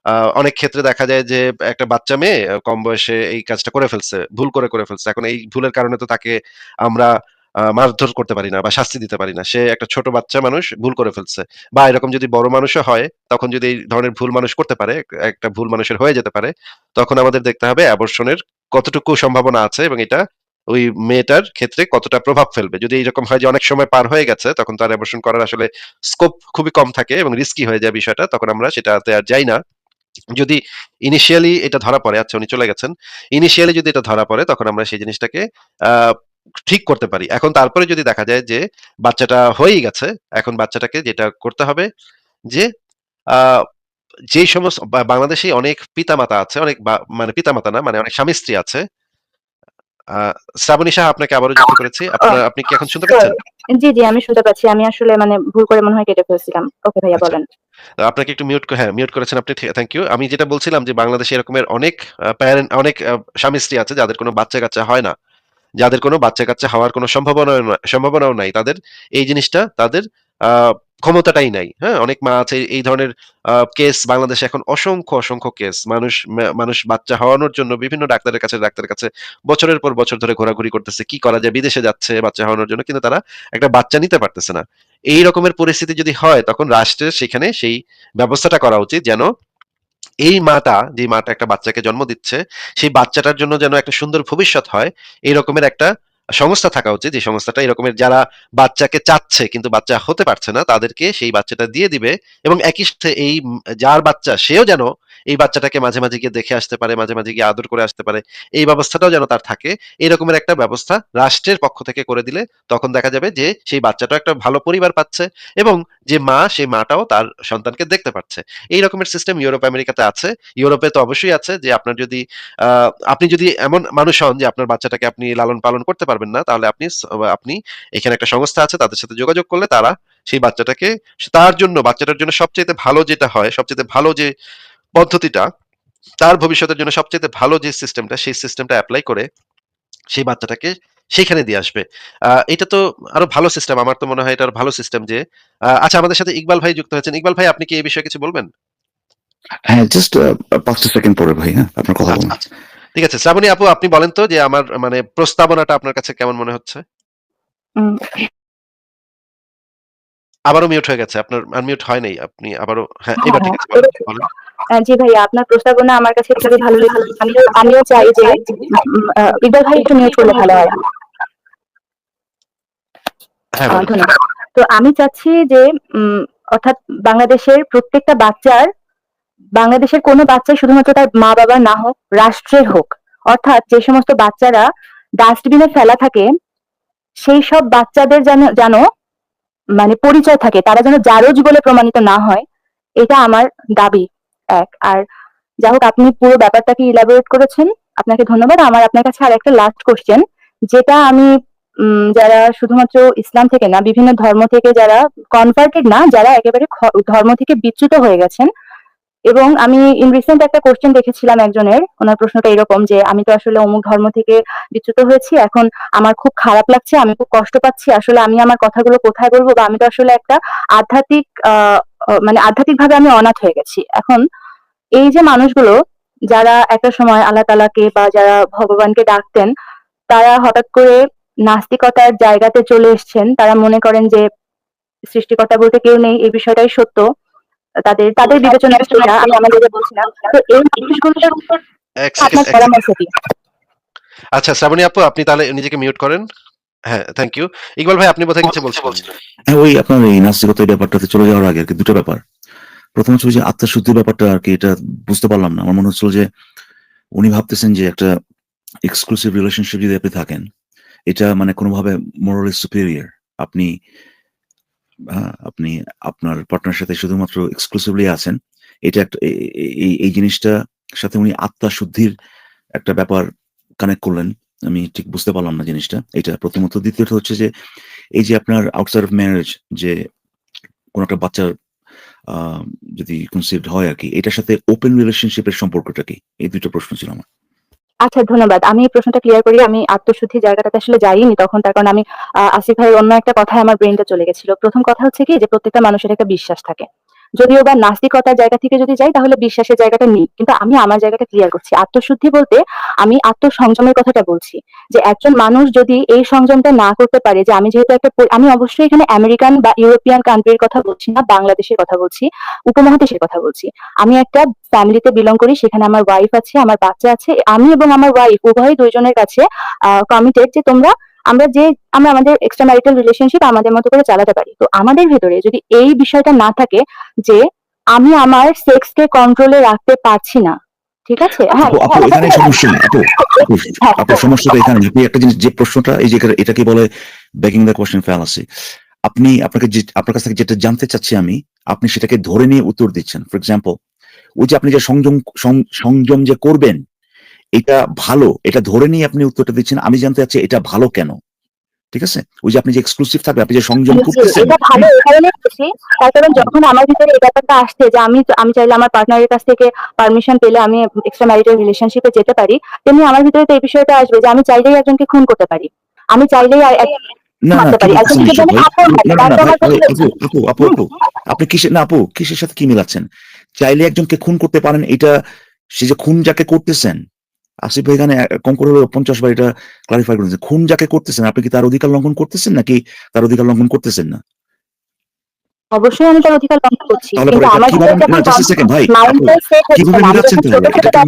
আ অনেক ক্ষেত্রে দেখা যায় যে একটা বাচ্চা মেয়ে কম বয়সে এই কাজটা করে ফেলছে। ভুল করে ফেলছে। এখন এই ভুলের কারণে তো তাকে আমরা মারধর করতে পারি না বা শাস্তি দিতে পারি না। সে একটা ছোট বাচ্চা মানুষ ভুল করে ফেলছে। বা এরকম যদি বড় মানুষও হয়, তখন যদি এই ধরনের ভুল মানুষ করতে পারে, একটা ভুল মানুষের হয়ে যেতে পারে, তখন আমাদের দেখতে হবে অ্যাবর্শনের কতটুকু সম্ভাবনা আছে এবং এটা ওই মেয়েটার ক্ষেত্রে কতটা প্রভাব ফেলবে। যদি এইরকম হয় যে অনেক সময় পার হয়ে গেছে, তখন তার অ্যাবর্শন করার আসলে স্কোপ খুবই কম থাকে এবং রিস্কি হয়ে যায় বিষয়টা। তখন আমরা সেটাতে আর যাই না। যদি ইনিশিয়ালি এটা ধরা পড়ে, আচ্ছা উনি চলে গেছেন। ইনিশিয়ালি যদি এটা ধরা পড়ে তখন আমরা সেই জিনিসটাকে আ ঠিক করতে পারি। এখন তারপরে যদি দেখা যায় যে বাচ্চাটা হয়েই গেছে, এখন বাচ্চাটাকে যেটা করতে হবে যে আ যেই সমস্ত বাংলাদেশেই অনেক পিতামাতা আছে, অনেক মানে পিতামাতা না, মানে অনেক স্বামী-স্ত্রী আছে। আ শ্রাবণী সাহা আপনাকে আবারও যুক্ত করেছি। ও আপনি কি এখন শুনতে সরি। পাচ্ছেন? জি, আমি শুনতে পাচ্ছি। আমি আসলে মানে ভুল করে মনে হয় কেটে ফেলছিলাম। ওকে ভাইয়া আচ্ছা। বলেন। আপনাকে একটু মিউট করেছেন আপনি। Thank you. আমি যেটা বলছিলাম যে বাংলাদেশে এরকমের অনেক অনেক স্বামী-স্ত্রী আছে যাদের কোন বাচ্চা-কাচ্চা হয় না। যাদের কোনো বাচ্চা-কাচ্চা হওয়ার কোনো সম্ভাবনাও নাই। তাদের এই জিনিসটা তাদের আ ক্ষমতাটাই নাই। হ্যাঁ? অনেক মা আছে এই ধরনের কেস বাংলাদেশে এখন অসংখ্য কেস। মানুষ বাচ্চা হওয়ানোর জন্য বিভিন্ন ডাক্তারের কাছে বছরের পর বছর ধরে ঘোরাঘুরি করতেছে। কি করা যায়? বিদেশে যাচ্ছে বাচ্চা হওয়ানোর জন্য। কিন্তু তারা একটা বাচ্চা নিতে পারতেছে না। এই রকমের পরিস্থিতি যদি হয় তখন রাষ্ট্রের সেখানে সেই ব্যবস্থাটা করা উচিত যেন যে মাটা একটা বাচ্চাকে জন্ম দিচ্ছে, সেই বাচ্চাটার জন্য যেন একটা সুন্দর ভবিষ্যৎ হয়, এই রকমের একটা সংস্থা থাকা উচিত। যে সংস্থাটা এরকমের যারা বাচ্চাকে চাচ্ছে কিন্তু বাচ্চা হতে পারছে না, তাদেরকে সেই বাচ্চাটা দিয়ে দিবে এবং একই সাথে যার বাচ্চা সেও যেন এই বাচ্চাটাকে মাঝে গিয়ে দেখে আসতে পারে, মাঝে গিয়ে আদর করে আসতে পারে। এই ব্যবস্থাটাও যেন তার থাকে। এরকমের একটা ব্যবস্থা রাষ্ট্রের পক্ষ থেকে করে দিলে তখন দেখা যাবে যে সেই বাচ্চাটাও একটা ভালো পরিবার পাচ্ছে এবং যে মা, সেই মাটাও তার সন্তানকে দেখতে পাচ্ছে। এই রকমের সিস্টেম ইউরোপ আমেরিকাতে আছে। ইউরোপে তো অবশ্যই আছে যে আপনি যদি এমন মানুষ হন যে আপনার বাচ্চাটাকে আপনি লালন পালন করতে পারবেন না, তাহলে আপনি এখানে একটা সংস্থা আছে তাদের সাথে যোগাযোগ করলে তারা সেই বাচ্চাটার জন্য সবচাইতে ভালো যেটা হয়, সবচাইতে ভালো যে পদ্ধতিটা, তার ভবিষ্যতের জন্য সবচাইতে ভালো যে সিস্টেমটা, সেই সিস্টেমটা এপ্লাই করে সেই বাচ্চাটাকে সেখানে দিয়ে আসবে। এটা তো আরো ভালো সিস্টেম। আমার তো মনে হয় এটা আরো ভালো সিস্টেম যে আচ্ছা আমাদের সাথে ইকবাল ভাই যুক্ত হয়েছেন। ইকবাল ভাই আপনি কি এই বিষয়ে কিছু বলবেন? হ্যাঁ, জাস্ট ৫ সেকেন্ড পরে ভাই, হ্যাঁ? আপনার কথা আচ্ছা, বলুন। আচ্ছা। ঠিক আছে। শ্রাবণী আপু আপনি বলেন তো যে আমার মানে প্রস্তাবনাটা আপনার কাছে কেমন মনে হচ্ছে? উম আবারও মিউট হয়ে গেছে। আপনার আনমিউট হয় নাই। আপনি আবারও হ্যাঁ, হ্যাঁ, এবার ঠিক হ্যাঁ। আছে। বলেন, বলেন। জি ভাইয়া, আপনার প্রস্তাবনা আমার কাছে খুবই ভালো লেগেছে। আমিও চাই যে ইকবাল ভাই একটু মিউট করলে ভালো হয়। হ্যাঁ, বলেন। ধন্যবাদ। তো আমি চাচ্ছি যে অর্থাৎ বাংলাদেশের প্রত্যেকটা বাংলাদেশের কোনো বাচ্চা শুধুমাত্র তার মা-বাবার না হোক, রাষ্ট্রের হোক। অর্থাৎ যে সমস্ত বাচ্চারা ডাস্টবিনে ফেলা থাকে, সেই সব বাচ্চাদের যেন মানে পরিচয় থাকে। তারা যেন জারজ বলে প্রমাণিত না হয়। এটা আমার দাবি ১। আর যা হোক আপনি পুরো ব্যাপারটাকে ইলাবোরেট করেছেন। আপনাকে ধন্যবাদ। আমার আপনার কাছে আরেকটা লাস্ট কোয়েশ্চেন যেটা আমি যারা শুধুমাত্র ইসলাম থেকে না, বিভিন্ন ধর্ম থেকে যারা কনভার্টেড না, যারা একেবারে ধর্ম থেকে বিচ্যুত হয়ে গেছেন এবং আমি রিসেন্ট একটা কোয়েশ্চেন দেখেছিলাম একজনের, ওনার প্রশ্নটা এরকম যে আমি তো আসলে অমুক ধর্ম থেকে বিচ্যুত হয়েছি, এখন আমার খুব খারাপ লাগছে, আমি খুব কষ্ট পাচ্ছি, আসলে আমি আমার কথাগুলো কোথায় বলবো, বা আমি তো আসলে একটা আধ্যাত্মিক মানে আধ্যাত্মিকভাবে আমি অনাথ হয়ে গেছি। এখন এই যে মানুষগুলো যারা একটা সময় আল্লাহ তাআলাকে বা যারা ভগবানকে ডাকতেন, তারা হঠাৎ করে নাস্তিকতার জায়গাতে চলে এসেছেন। তারা মনে করেন যে সৃষ্টিকর্তা বলতে কেউ নেই, এই বিষয়টাই সত্য। তাদের বিবেচনায় সেটা, আমি আমাদের বলছি না। তো এই মানুষগুলোর এক সেকেন্ড, আপনার পরামর্শ কি? আচ্ছা শ্রাবণী আপু আপনি তাহলে নিজেকে মিউট করেন। হ্যাঁ, থ্যাংক ইউ। ইকবাল ভাই আপনি বোধহয় কিছু বলছিলেন। হ্যাঁ, ওই আপনার এই নাস্তিকতা এই ব্যাপারটাতে চলে যাওয়ার আগে আরকি ২ টা ব্যাপার। ১ম হচ্ছে ওই যে আত্মশুদ্ধির ব্যাপারটা আরকি, এটা বুঝতে পারলাম না। আমার মনে হচ্ছিল যে উনি ভাবতেছেন যে একটা এক্সক্লুসিভ রিলেশনশিপ যদি আপনি থাকেন, এটা মানে কোনোভাবে মোরালি সুপিরিয়র। আপনি আপনি আপনার পার্টনারের সাথে শুধুমাত্র এক্সক্লুসিভলি আছেন। এটা একটা এই জিনিসটা সাথে উনি আত্মশুদ্ধির একটা ব্যাপার কানেক্ট করলেন। আমি ঠিক বুঝতে পারলাম না জিনিসটা। এটা প্রথমত। দ্বিতীয়ত হচ্ছে যে এই যে আপনার আউটসাইড অফ ম্যারেজ যে কোন একটা বাচ্চার যদি কনসিভড হয় আর কি, এটার সাথে ওপেন রিলেশনশিপের সম্পর্কটা কি? এই দুটো প্রশ্ন ছিল আমার। আচ্ছা, ধন্যবাদ। আমি এই প্রশ্নটা ক্লিয়ার করি। আমি আত্মশুদ্ধি জায়গাটাতে আসলে যাইনি তখন, তার কারণ আমি আসিফ ভাইয়ের অন্য একটা কথায় আমার ব্রেইনটা চলে গেছিল। প্রথম কথা হচ্ছে কি যে প্রত্যেকটা মানুষের একটা বিশ্বাস থাকে। যদিও বা নাস্তিকতার জায়গা থেকে যদি যাই তাহলে বিশ্বাসের জায়গাটা নেই। কিন্তু আমি আমার জায়গাটা ক্লিয়ার করছি। আত্মশুদ্ধি বলতে আমি আত্মসংযমের কথাটা বলছি। যে একজন মানুষ যদি এই সংযমটা না করতে পারে, যে আমি যেহেতু আমি অবশ্যই এখানে আমেরিকান বা ইউরোপিয়ান কান্ট্রির কথা বলছি না, বাংলাদেশের কথা বলছি, উপমহাদেশের কথা বলছি। আমি একটা ফ্যামিলিতে বিলং করি, সেখানে আমার ওয়াইফ আছে, আমার বাচ্চা আছে। আমি এবং আমার ওয়াইফ উভয়ই দুইজনের কাছে কমিটেড যে আমরা আমাদের এক্সট্রা ম্যারিটাল রিলেশনশিপ আমাদের মতো করে চালাতে পারি। তো আমাদের ভেতরে যদি এই বিষয়টা না থাকে যে আমি আমার সেক্স কে কন্ট্রোলে রাখতে পারছি না, ঠিক আছে? হ্যাঁ, আপু এখানে সমস্যা না আপু। আপু সমস্যাটা এখানে, আপনি একটা জিনিস, যে প্রশ্নটা এই যে এটাকে বলে বেকিং দ্য কোশ্চেন ফ্যালাসি। আপনার কাছ থেকে যেটা জানতে চাচ্ছি আমি, আপনি সেটাকে ধরে নিয়ে উত্তর দিচ্ছেন। ফর এক্সাম্পল, ওই যে আপনি যে সংযম যে করবেন এটা ভালো, এটা ধরে নিয়ে আপনি উত্তরটা দিচ্ছেন। আমি জানতে চাচ্ছি এটা ভালো কেন? ঠিক আছে, ওই যে আপনি যে এক্সক্লুসিভ থাকবে, আপনি যে সংযম করতেছেন, এটা ভালো এই কারণে বলছি, তার কারণ যখন আমার ভিতরে এই ব্যাপারটা আসছে যে আমি চাইলে আমার পার্টনারের কাছ থেকে পারমিশন পেলে আমি এক্সট্রা ম্যারিটাল রিলেশনশিপে যেতে পারি, তেমনি আমার ভিতরে তো এই বিষয়টা আসবে যে আমি চাইলেই একজনকে খুন করতে পারি, আমি চাইলেই না না মারতে কি পারি বলতেছেন একজনকে, এসব যদি আমি ভাই? আপন থাকি না না তার না তো ভাই, আমার কাছে আপু আপু আপু আপু আপনি কিসের, না আপু কিসের সাথে কি মিলাচ্ছেন? চাইলে একজনকে খুন করতে পারেন, এটা সে যে খুন যাকে করতেছেন, আসিফ ভাই এখানে কম করে হলো 50 বার এটা ক্লারিফাই করেছেন। খুন যাকে করতেছেন আপনি কি তার অধিকার লঙ্ঘন করতেছেন নাকি তার অধিকার লঙ্ঘন করতেছেন না? অবশ্যই আমি তার অধিকার লঙ্ঘন করছি, তাহলে পরে কিন্তু এটা আমার কিভাবে, ভিতরে না যখন জাস্ট সেকেন্ড ভাই, আপু মাইন্ডটা সেট হচ্ছে কিভাবে না, আমি মিলাচ্ছেন যখন তাহলে এটাকে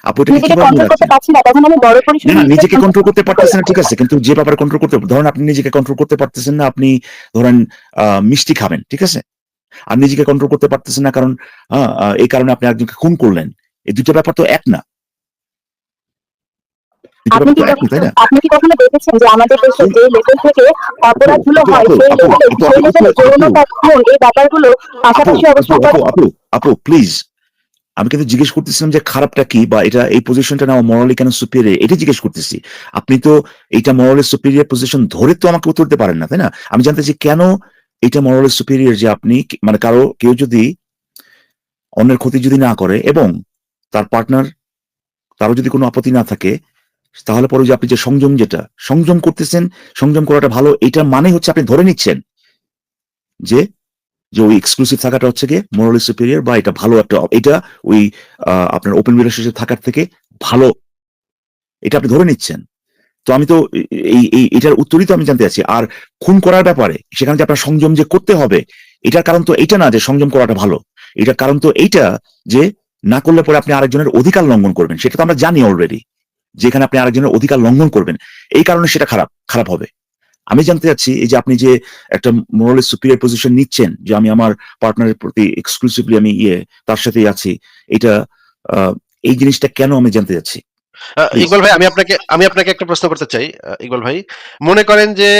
আপু এটাকে নিজেকে কিভাবে কন্ট্রোল করতে মিলাচ্ছেন? পারছি না, তখন আমি বড় পরিসরে না নিজেকে নিজেকে কন্ট্রোল করতে পারতেছেন না, ঠিক আছে, কিন্তু যে ব্যাপারে কন্ট্রোল করতে, ধরেন আপনি নিজেকে কন্ট্রোল করতে পারতেছেন না, আপনি ধরেন মিষ্টি খাবেন, ঠিক আছে, আর নিজেকে কন্ট্রোল করতে পারতেছেন না কারণ এই কারণে আপনি একজনকে খুন করলেন। এই দুটো ব্যাপার তো এক না, দুটো আপনি ব্যাপার কি তো এক না, তাই না? আপনি কি কখনো দেখেছেন যে আমাদের দেশে খুন, যে লেভেল থেকে আপু অপরাধগুলো আপু হয় আপু সেই আপু লেভেলে আপু সেই আপু লেভেলে আপু যৌনতা, খুন, এই ব্যাপারগুলো আপু পাশাপাশি আপু অবস্থান আপু করে। আপু আপু প্লিজ, আমি কিন্তু জিজ্ঞেস করতেছিলাম যে খারাপটা কি, বা এটা এই পজিশনটা নেওয়া মরালি কেন সুপিরিয়র, এটা জিজ্ঞেস করতেছি। আপনি তো এইটা মরালি সুপিরিয়র পজিশন ধরে তো আমাকে উত্তর দিতে পারেন না, তাই না? আমি জানতে চাই কেন এটা মরালি সুপিরিয়র, যে আপনি মানে কেউ যদি অন্যের ক্ষতি যদি না করে এবং তার পার্টনার, তারও যদি কোনো আপত্তি না থাকে, তাহলে পরে যে আপনি যে সংযম করতেছেন, সংযম করাটা ভালো, এটার মানে হচ্ছে আপনি ধরে নিচ্ছেন যে যে ওই এক্সক্লুসিভ থাকাটা হচ্ছে গিয়ে মোরালি সুপিরিয়র, বা এটা ভালো একটা, এটা ওই আপনার ওপেন রিলেশনশিপ থাকার থেকে ভালো, এটা আপনি ধরে নিচ্ছেন। তো আমি তো এটার উত্তরই তো আমি জানতে চাচ্ছি। আর খুন করার ব্যাপারে সেখানে যে আপনার সংযম যে করতে হবে, এটার কারণ তো এইটা না যে সংযম করাটা ভালো, এটার কারণ তো এইটা যে না করলে পরে আপনি আরেকজনের অধিকার লঙ্ঘন করবেন, সেটা তো আমরা জানি অলরেডি, যেখানে আপনি আরেকজনের অধিকার লঙ্ঘন করবেন, এই কারণে সেটা খারাপ হবে। আমি জানতে চাচ্ছি এই যে আপনি যে একটা মোরালি সুপিরিয়র পজিশন নিচ্ছেন, যে আমি আমার পার্টনারের প্রতি এক্সক্লুসিভলি আমি তার সাথেই আছি, এটা এই জিনিসটা কেন আমি জানতে চাচ্ছি প্লিজ। ইকবাল ভাই, আমি আপনাকে একটা প্রশ্ন করতে চাই। ইকবাল ভাই, মনে করেন যে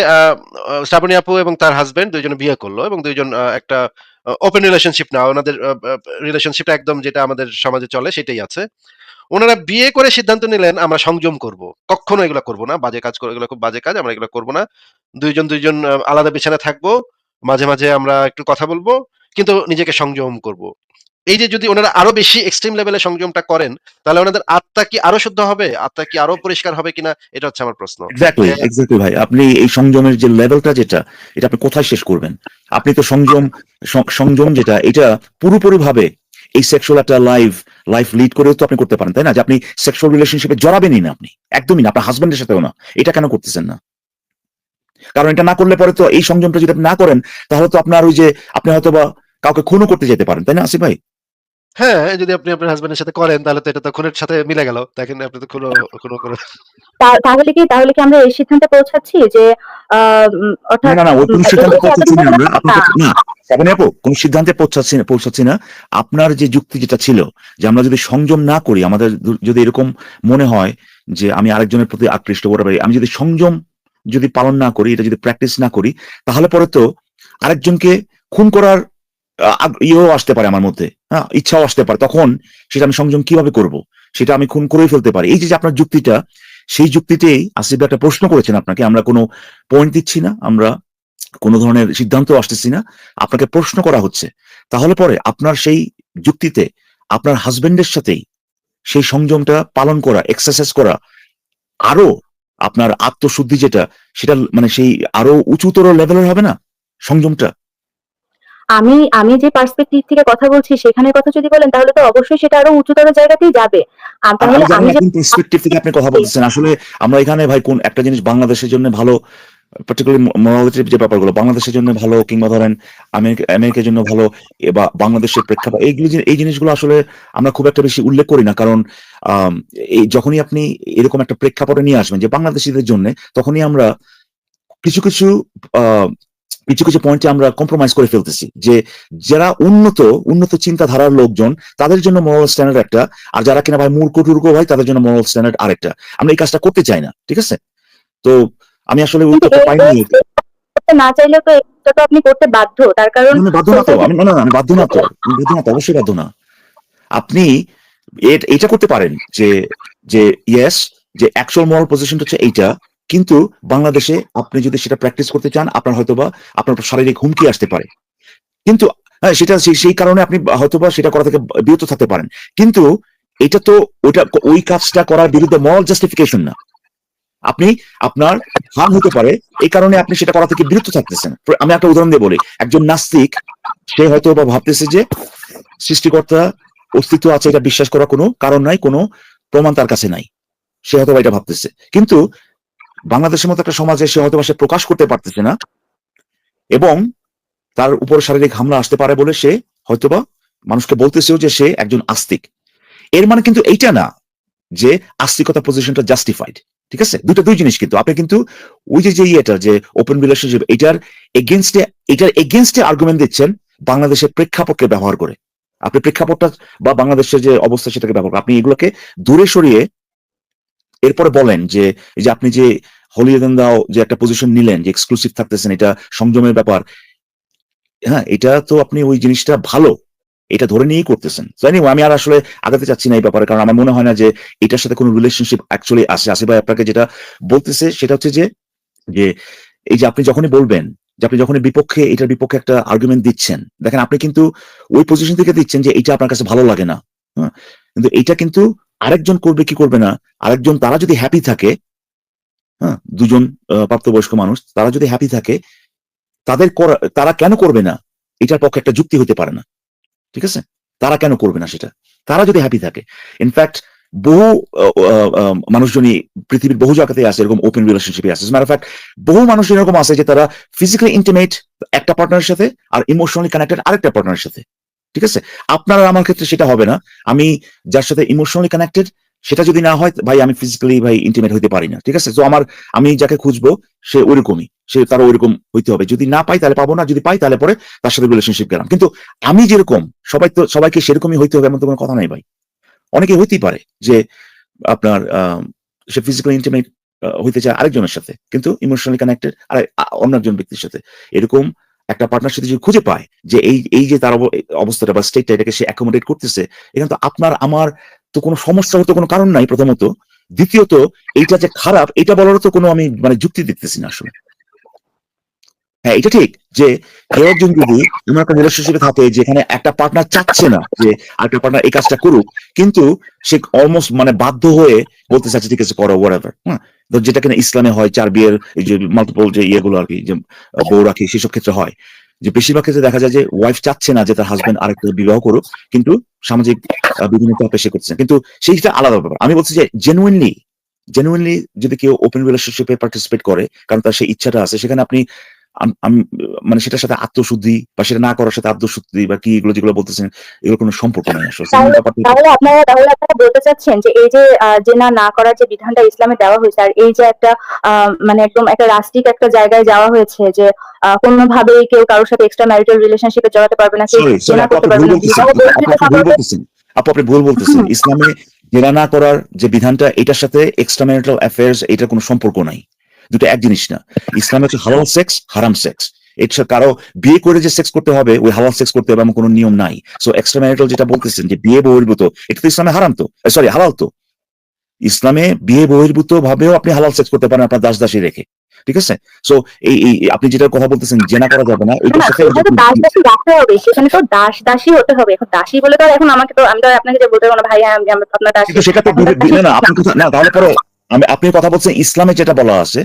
শ্রাবণী আপু এবং তার হাজবেন্ড দুইজনে বিয়ে করলো এবং দুইজন একটা ওপেন রিলেশনশিপ, না ওনাদের রিলেশনশিপটা একদম যেটা আমাদের সমাজে চলে সেটাই আছে। ওনারা বিয়ে করে সিদ্ধান্ত নিলেন আমরা সংযম করব, কখনো এগুলো করব না, বাজে কাজ করে, এগুলো খুব বাজে কাজ, আমরা এগুলো করব না, দুইজন আলাদা বিছানা থাকবো, মাঝে মাঝে আমরা একটু কথা বলবো, কিন্তু নিজেকে সংযম করব। এই যে যদি ওনারা আরো বেশি এক্সট্রিম লেভেলে সংযমটা করেন, তাহলে ওনাদের আত্মা কি আরো শুদ্ধ হবে, আত্মা কি আরো পরিষ্কার হবে কিনা, এটা হচ্ছে আমার প্রশ্ন। এক্স্যাক্টলি যে এক্স্যাক্টলি ভাই, আপনি এই সংযমের যে লেভেলটা যেটা, এটা আপনি কোথায় শেষ করবেন? আপনি তো সংযম যেটা, এটা পুরোপুরি ভাবে এই সেক্সুয়াল একটা লাইফ লিড করেও তো আপনি করতে পারেন, তাই না? যে আপনি সেক্সুয়াল রিলেশনশিপে জড়াবেনই না, আপনি একদমই না, আপনার হাজবেন্ডের সাথেও না, এটা কেন করতেছেন না? কারণ এটা না করলে পরে তো, এই সংযমটা যদি আপনি না করেন, তাহলে তো আপনার ওই যে আপনি হয়তো বা কাউকে খুনও করতে যেতে পারেন, তাই না আসিফ ভাই? হ্যাঁ, যদি আপনি আপনার হাজবেন্ডের সাথে করেন তাহলে তো এটা তো খুনের সাথে মিলে গেল, দেখেন আপনি তো খুনও করে। তাহলে কি আমরা এই সিদ্ধান্তে পৌঁছাচ্ছি যে না অর্থাৎ না না, ওই কোনো এই সিদ্ধান্তে যে পৌঁছাচ্ছি এতদিন না ধরে আমরা, আপনার না, না শ্রাবণী আপু, কোন সিদ্ধান্তে পৌঁছাচ্ছি না। আপনার যে যুক্তি যেটা ছিল, যে আমরা যদি সংযম না করি, আমাদের যদি এরকম মনে হয় যে আমি আরেকজনের প্রতি আকৃষ্ট হতে পারি, আমি যদি সংযম যদি পালন না করি, এটা যদি প্র্যাকটিস না করি, তাহলে পরে তো আরেকজনকে খুন করার ইয়েও আসতে পারে আমার মধ্যে, হ্যাঁ, ইচ্ছাও আসতে পারে, তখন সেটা আমি সংযম কিভাবে করব? সেটা আমি খুন করেই ফেলতে পারি। এই যে আপনার যুক্তিটা, সেই যুক্তিতেই আসিফ একটা প্রশ্ন করেছেন আপনাকে, আমরা কোনো পয়েন্ট দিচ্ছি না, আমরা কোনো ধরনের সিদ্ধান্ত আসতেছি না, আপনাকে প্রশ্ন করা হচ্ছে, তাহলে পরে আপনার সেই যুক্তিতে আপনার হাজবেন্ডের সাথেই সেই সংযমটা পালন করা, এক্সারসাইজ করা, আরো আপনার আত্মশুদ্ধি যেটা, সেটা মানে সেই আরো উঁচুতর লেভেলের হবে না সংযমটা? আমি যে পার্সপেক্টিভ থেকে কথা বলছি সেখানের কথা যদি বলেন তাহলে তো অবশ্যই সেটা আরো উচ্চতর জায়গাতেই যাবে। তাহলে আমি জানি আমি না যে কোন পার্সপেক্টিভ থেকে আপনি কথা বলতেছেন। আসলে আমরা এখানে ভাই কোন একটা জিনিস বাংলাদেশের জন্য ভালো, পার্টিকুলারলি মোরালিটিভ যে ব্যাপারগুলো বাংলাদেশের জন্য ভালো, কিংবা ধরেন আমেরিকার জন্য ভালো, বা বাংলাদেশের প্রেক্ষাপট, এই জিনিসগুলো আসলে আমরা খুব একটা বেশি উল্লেখ করি না। কারণ আম, এই যখনই আপনি এরকম একটা প্রেক্ষাপটে নিয়ে আসবেন যে বাংলাদেশিদের জন্য, তখনই আমরা কিছু কিছু আহ, কিছু কিছু পয়েন্টে আমরা কম্প্রোমাইজ করে ফেলতেছি, যে যারা উন্নত চিন্তাধারার লোকজন তাদের জন্য মোরাল স্ট্যান্ডার্ড একটা, আর যারা কিনা ভাই মূর্খ টুর্ক ভাই তাদের জন্য মোরাল স্ট্যান্ডার্ড আরেকটা। আমরা এই কাজটা করতে চাই না, ঠিক আছে? তো আমি আসলে কিন্তু উত্তরটা পাইনি। করতে না চাইলেও তো এটা তো আপনি করতে বাধ্য, তার কারণ আমি বাধ্য না তো, আমি না, আমি বাধ্য না তো, আমি বাধ্য না তো, অবশ্যই বাধ্য না। আপনি এটা করতে পারেন যে যে ইয়েস, যে অ্যাকচুয়াল মোরাল পজিশনটা হচ্ছে এইটা, কিন্তু বাংলাদেশে আপনি যদি সেটা প্র্যাকটিস করতে চান, আপনার হয়তোবা আপনার শারীরিক হুমকি আসতে পারে, কিন্তু হ্যাঁ, সেটা সেই কারণে আপনি হয়তোবা সেটা করা থেকে বিরত থাকতে পারেন। কিন্তু এটা তো ওই কাজটা করার বিরুদ্ধে মরাল জাস্টিফিকেশন না। আপনি আপনার হার্ম হতে পারে, এই কারণে আপনি সেটা করা থেকে বিরত থাকতেছেন। আমি একটা উদাহরণ দিয়ে বলি, একজন নাস্তিক সে হয়তো বা ভাবতেছে যে সৃষ্টিকর্তা অস্তিত্ব আছে, এটা বিশ্বাস করার কোনো কারণ নাই, কোনো প্রমাণ তার কাছে নাই, সে হয়তো এটা ভাবতেছে। কিন্তু বাংলাদেশের মতো একটা সমাজে সে হয়তো সে প্রকাশ করতে পারতেছে না, এবং তার উপর শারীরিক হামলা আসতে পারে বলে সে হয়তোবা মানুষকে বলতেছেও যে সে একজন আস্তিক। এর মানে কিন্তু এইটা না যে আস্তিকতা পজিশনটা জাস্টিফাইড, ঠিক আছে? দুই জিনিস। কিন্তু আপনি কিন্তু ওই যে ইয়েটা যে ওপেন রিলেশনশিপ, এটার এগেনস্টে আর্গুমেন্ট দিচ্ছেন বাংলাদেশের প্রেক্ষাপটকে ব্যবহার করে। আপনি প্রেক্ষাপটটা বা বাংলাদেশের যে অবস্থা সেটাকে ব্যবহার করে আপনি এগুলোকে দূরে সরিয়ে এরপরে বলেন যে এই যে আপনি যে হলিয়ে দেন দাও যে একটা পজিশন নিলেন, যে এক্সক্লুসিভ থাকতেছেন, এটা সংযমের ব্যাপার, হ্যাঁ, এটা তো আপনি ওই জিনিসটা ভালো, এটা ধরে নিয়েই করতেছেন। আমি আর আসলে আগাতে চাচ্ছি না এই ব্যাপারে, কারণ আমার মনে হয় না যে এটার সাথে কোনো রিলেশনশিপ অ্যাকচুয়ালি আসে। আসে ভাই আপনাকে যেটা বলতেছে সেটা হচ্ছে যে যে এই যে আপনি যখনই বলবেন, যে আপনি যখনই এটার বিপক্ষে একটা আর্গুমেন্ট দিচ্ছেন, দেখেন আপনি কিন্তু ওই পজিশন থেকে দিচ্ছেন যে এটা আপনার কাছে ভালো লাগে না, হ্যাঁ, কিন্তু এটা কিন্তু আরেকজন করবে কি করবে না, আরেকজন তারা যদি হ্যাপি থাকে, হ্যাঁ, দুজন প্রাপ্তবয়স্ক মানুষ তারা যদি হ্যাপি থাকে, তারা কেন করবে না, এটার পক্ষে একটা যুক্তি হতে পারে না, ঠিক আছে? তারা কেন করবে না সেটা, তারা যদি হ্যাপি থাকে। ইনফ্যাক্ট বহু মানুষজনই পৃথিবীর বহু জায়গাতে আছে এরকম ওপেন রিলেশনশিপে আছে। ম্যাটার ফ্যাক্ট বহু মানুষ এরকম আছে যে তারা ফিজিক্যালি ইন্টিমেট একটা পার্টনারের সাথে আর ইমোশনালি কানেক্টেড আরেকটা পার্টনারের সাথে, ঠিক আছে? আপনার আর আমার ক্ষেত্রে সেটা হবে না। আমি যার সাথে ইমোশনালি কানেক্টেড সেটা যদি না হয় ভাই, আমি ফিজিক্যালি ভাই ইন্টিমেট হইতে পারি না, ঠিক আছে? তো আমি যাকে খুঁজবো সে ওইরকমই, সে তারও ওইরকম হইতে হবে। যদি না পাই তাহলে পাবো না, যদি পাই তাহলে পরে তার সাথে রিলেশনশিপ গেলাম। কিন্তু আমি যেরকম, সবাইকে সেরকমই হইতে হবে এমন তো কোনো কথা নাই ভাই। অনেকে হইতেই পারে যে আপনার সে ফিজিক্যালি ইন্টিমেট হইতে চায় আরেকজনের সাথে, কিন্তু ইমোশনালি কানেক্টেড আর অন্য একজন ব্যক্তির সাথে। এরকম একটা পার্টনারশিপ যদি খুঁজে পায় যে এই যে তার অবস্থাটা বা স্টেটটা এটাকে সে অ্যাকোমোডেট করতেছে, এখানে তো আপনার আমার তো কোনো সমস্যা হতে কোনো কারণ নাই প্রথমত। দ্বিতীয়ত এইটা যে খারাপ এটা বলারও তো কোনো আমি মানে যুক্তি দেখতেছি না আসলে। হ্যাঁ, এটা ঠিক যে কেউ একজন যদি এমন একটা রিলেশনশিপে থাকে যেখানে একটা পার্টনার চাচ্ছে না যে আরেকটা পার্টনার এই কাজটা করুক, কিন্তু সে অলমোস্ট মানে বাধ্য হয়ে বলতে চাচ্ছে ঠিক আছে করো হোয়াটএভার, হ্যাঁ, যেটা কিনা ইসলামে হয়, 4 বিয়ের এই যে মাল্টিপল যে ইয়েগুলো আর কি, যে বউ রাখি, সেসব ক্ষেত্রে হয় যে বেশিরভাগ ক্ষেত্রে দেখা যায় যে ওয়াইফ চাচ্ছে না যে তার হাজবেন্ড আরেকটা বিবাহ করুক, কিন্তু সামাজিক বিভিন্ন চাপে সে করছে। কিন্তু সেইটা আলাদা ব্যাপার। আমি বলছি যে জেনুইনলি যদি কেউ ওপেন রিলেশনশিপে পার্টিসিপেট করে, কারণ তার সেই ইচ্ছাটা আছে, সেখানে আপনি আমি মানে সেটার সাথে আত্মশুদ্ধি বা সেটা না করার সাথে আত্মশুদ্ধি বা কি এগুলো যেগুলো বলতেছেন, এগুলো কোনো সম্পর্ক নাই আসলে। তাহলে আপনারা বলতে চাচ্ছেন যে এই যে জেনা না করার যে বিধানটা ইসলামে দেওয়া হয়েছে, আর এই যে একটা মানে একদম একটা রাষ্ট্রিক একটা জায়গায় যাওয়া হয়েছে যে কোনোভাবেই কেউ কারোর সাথে এক্সট্রা ম্যারিটাল রিলেশনশিপে জড়াতে পারবে না, কেউ জেনা করতে পারবে না, বিবাহ বহির্ভূত সম্পর্কে। আপু আপনি ভুল বলতেছেন। ইসলামে জেনা না করার যে বিধানটা, এটার সাথে এক্সট্রা ম্যারিটাল অ্যাফেয়ার্স এটার কোনো সম্পর্ক নাই। দুটো এক জিনিস না। ইসলামে হচ্ছে হালাল সেক্স, হারাম সেক্স। এটা কারো বিয়ে করে যে সেক্স করতে হবে ওই হালাল সেক্স করতে হবে এমন কোনো নিয়ম নাই। সো এক্সট্রা ম্যারিটাল যেটা বলতেছেন যে বিয়ে বহির্ভূত, এটা তো ইসলামে হারাম তো, সরি হালাল তো। ইসলামে বিয়ে বহির্ভূত ভাবেও আপনি হালাল সেক্স করতে পারেন আপনার দাস দাসী রেখে। ঠিক আছে? সো এই আপনি যেটা কথা বলতেছেন জেনা করা যাবে না, এটার না সাথে সেখানে তো দাস দাসী রাখতে হবে, সেখানে তো দাসী হতে হবে। এখন দাসী বলে তো আর এখন আমাকে তো আমি তো আর আপনাকে যে বলতে পারবো না ভাই আমি আপনার দাসী, কিন্তু সেটা তো এখন তো দাসী না না। আপনি কথা না, তাহলে পরে আপনি কথা বলছেন ইসলামে যেটা বলা আছে,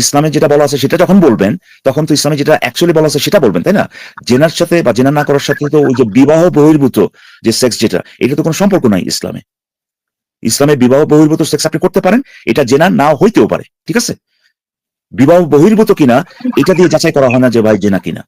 ইসলামে যেটা বলা আছে সেটা যখন বলবেন তখন তো ইসলামে যেটা অ্যাকচুয়ালি বলা আছে সেটা বলবেন, তাই না? জেনার সাথে বা জেনা না করার সাথে তো ওই যে বিবাহ বহির্ভূত যে সেক্স যেটা, এটা তো কোনো সম্পর্ক নাই ইসলামে। ইসলামে বিবাহ বহির্ভূত সেক্স আপনি করতে পারেন, এটা জেনা নাও হইতেও পারে, ঠিক আছে? বিবাহ বহির্ভূত কিনা এটা দিয়ে যাচাই করা হয় না যে ভাই জেনা কিনা।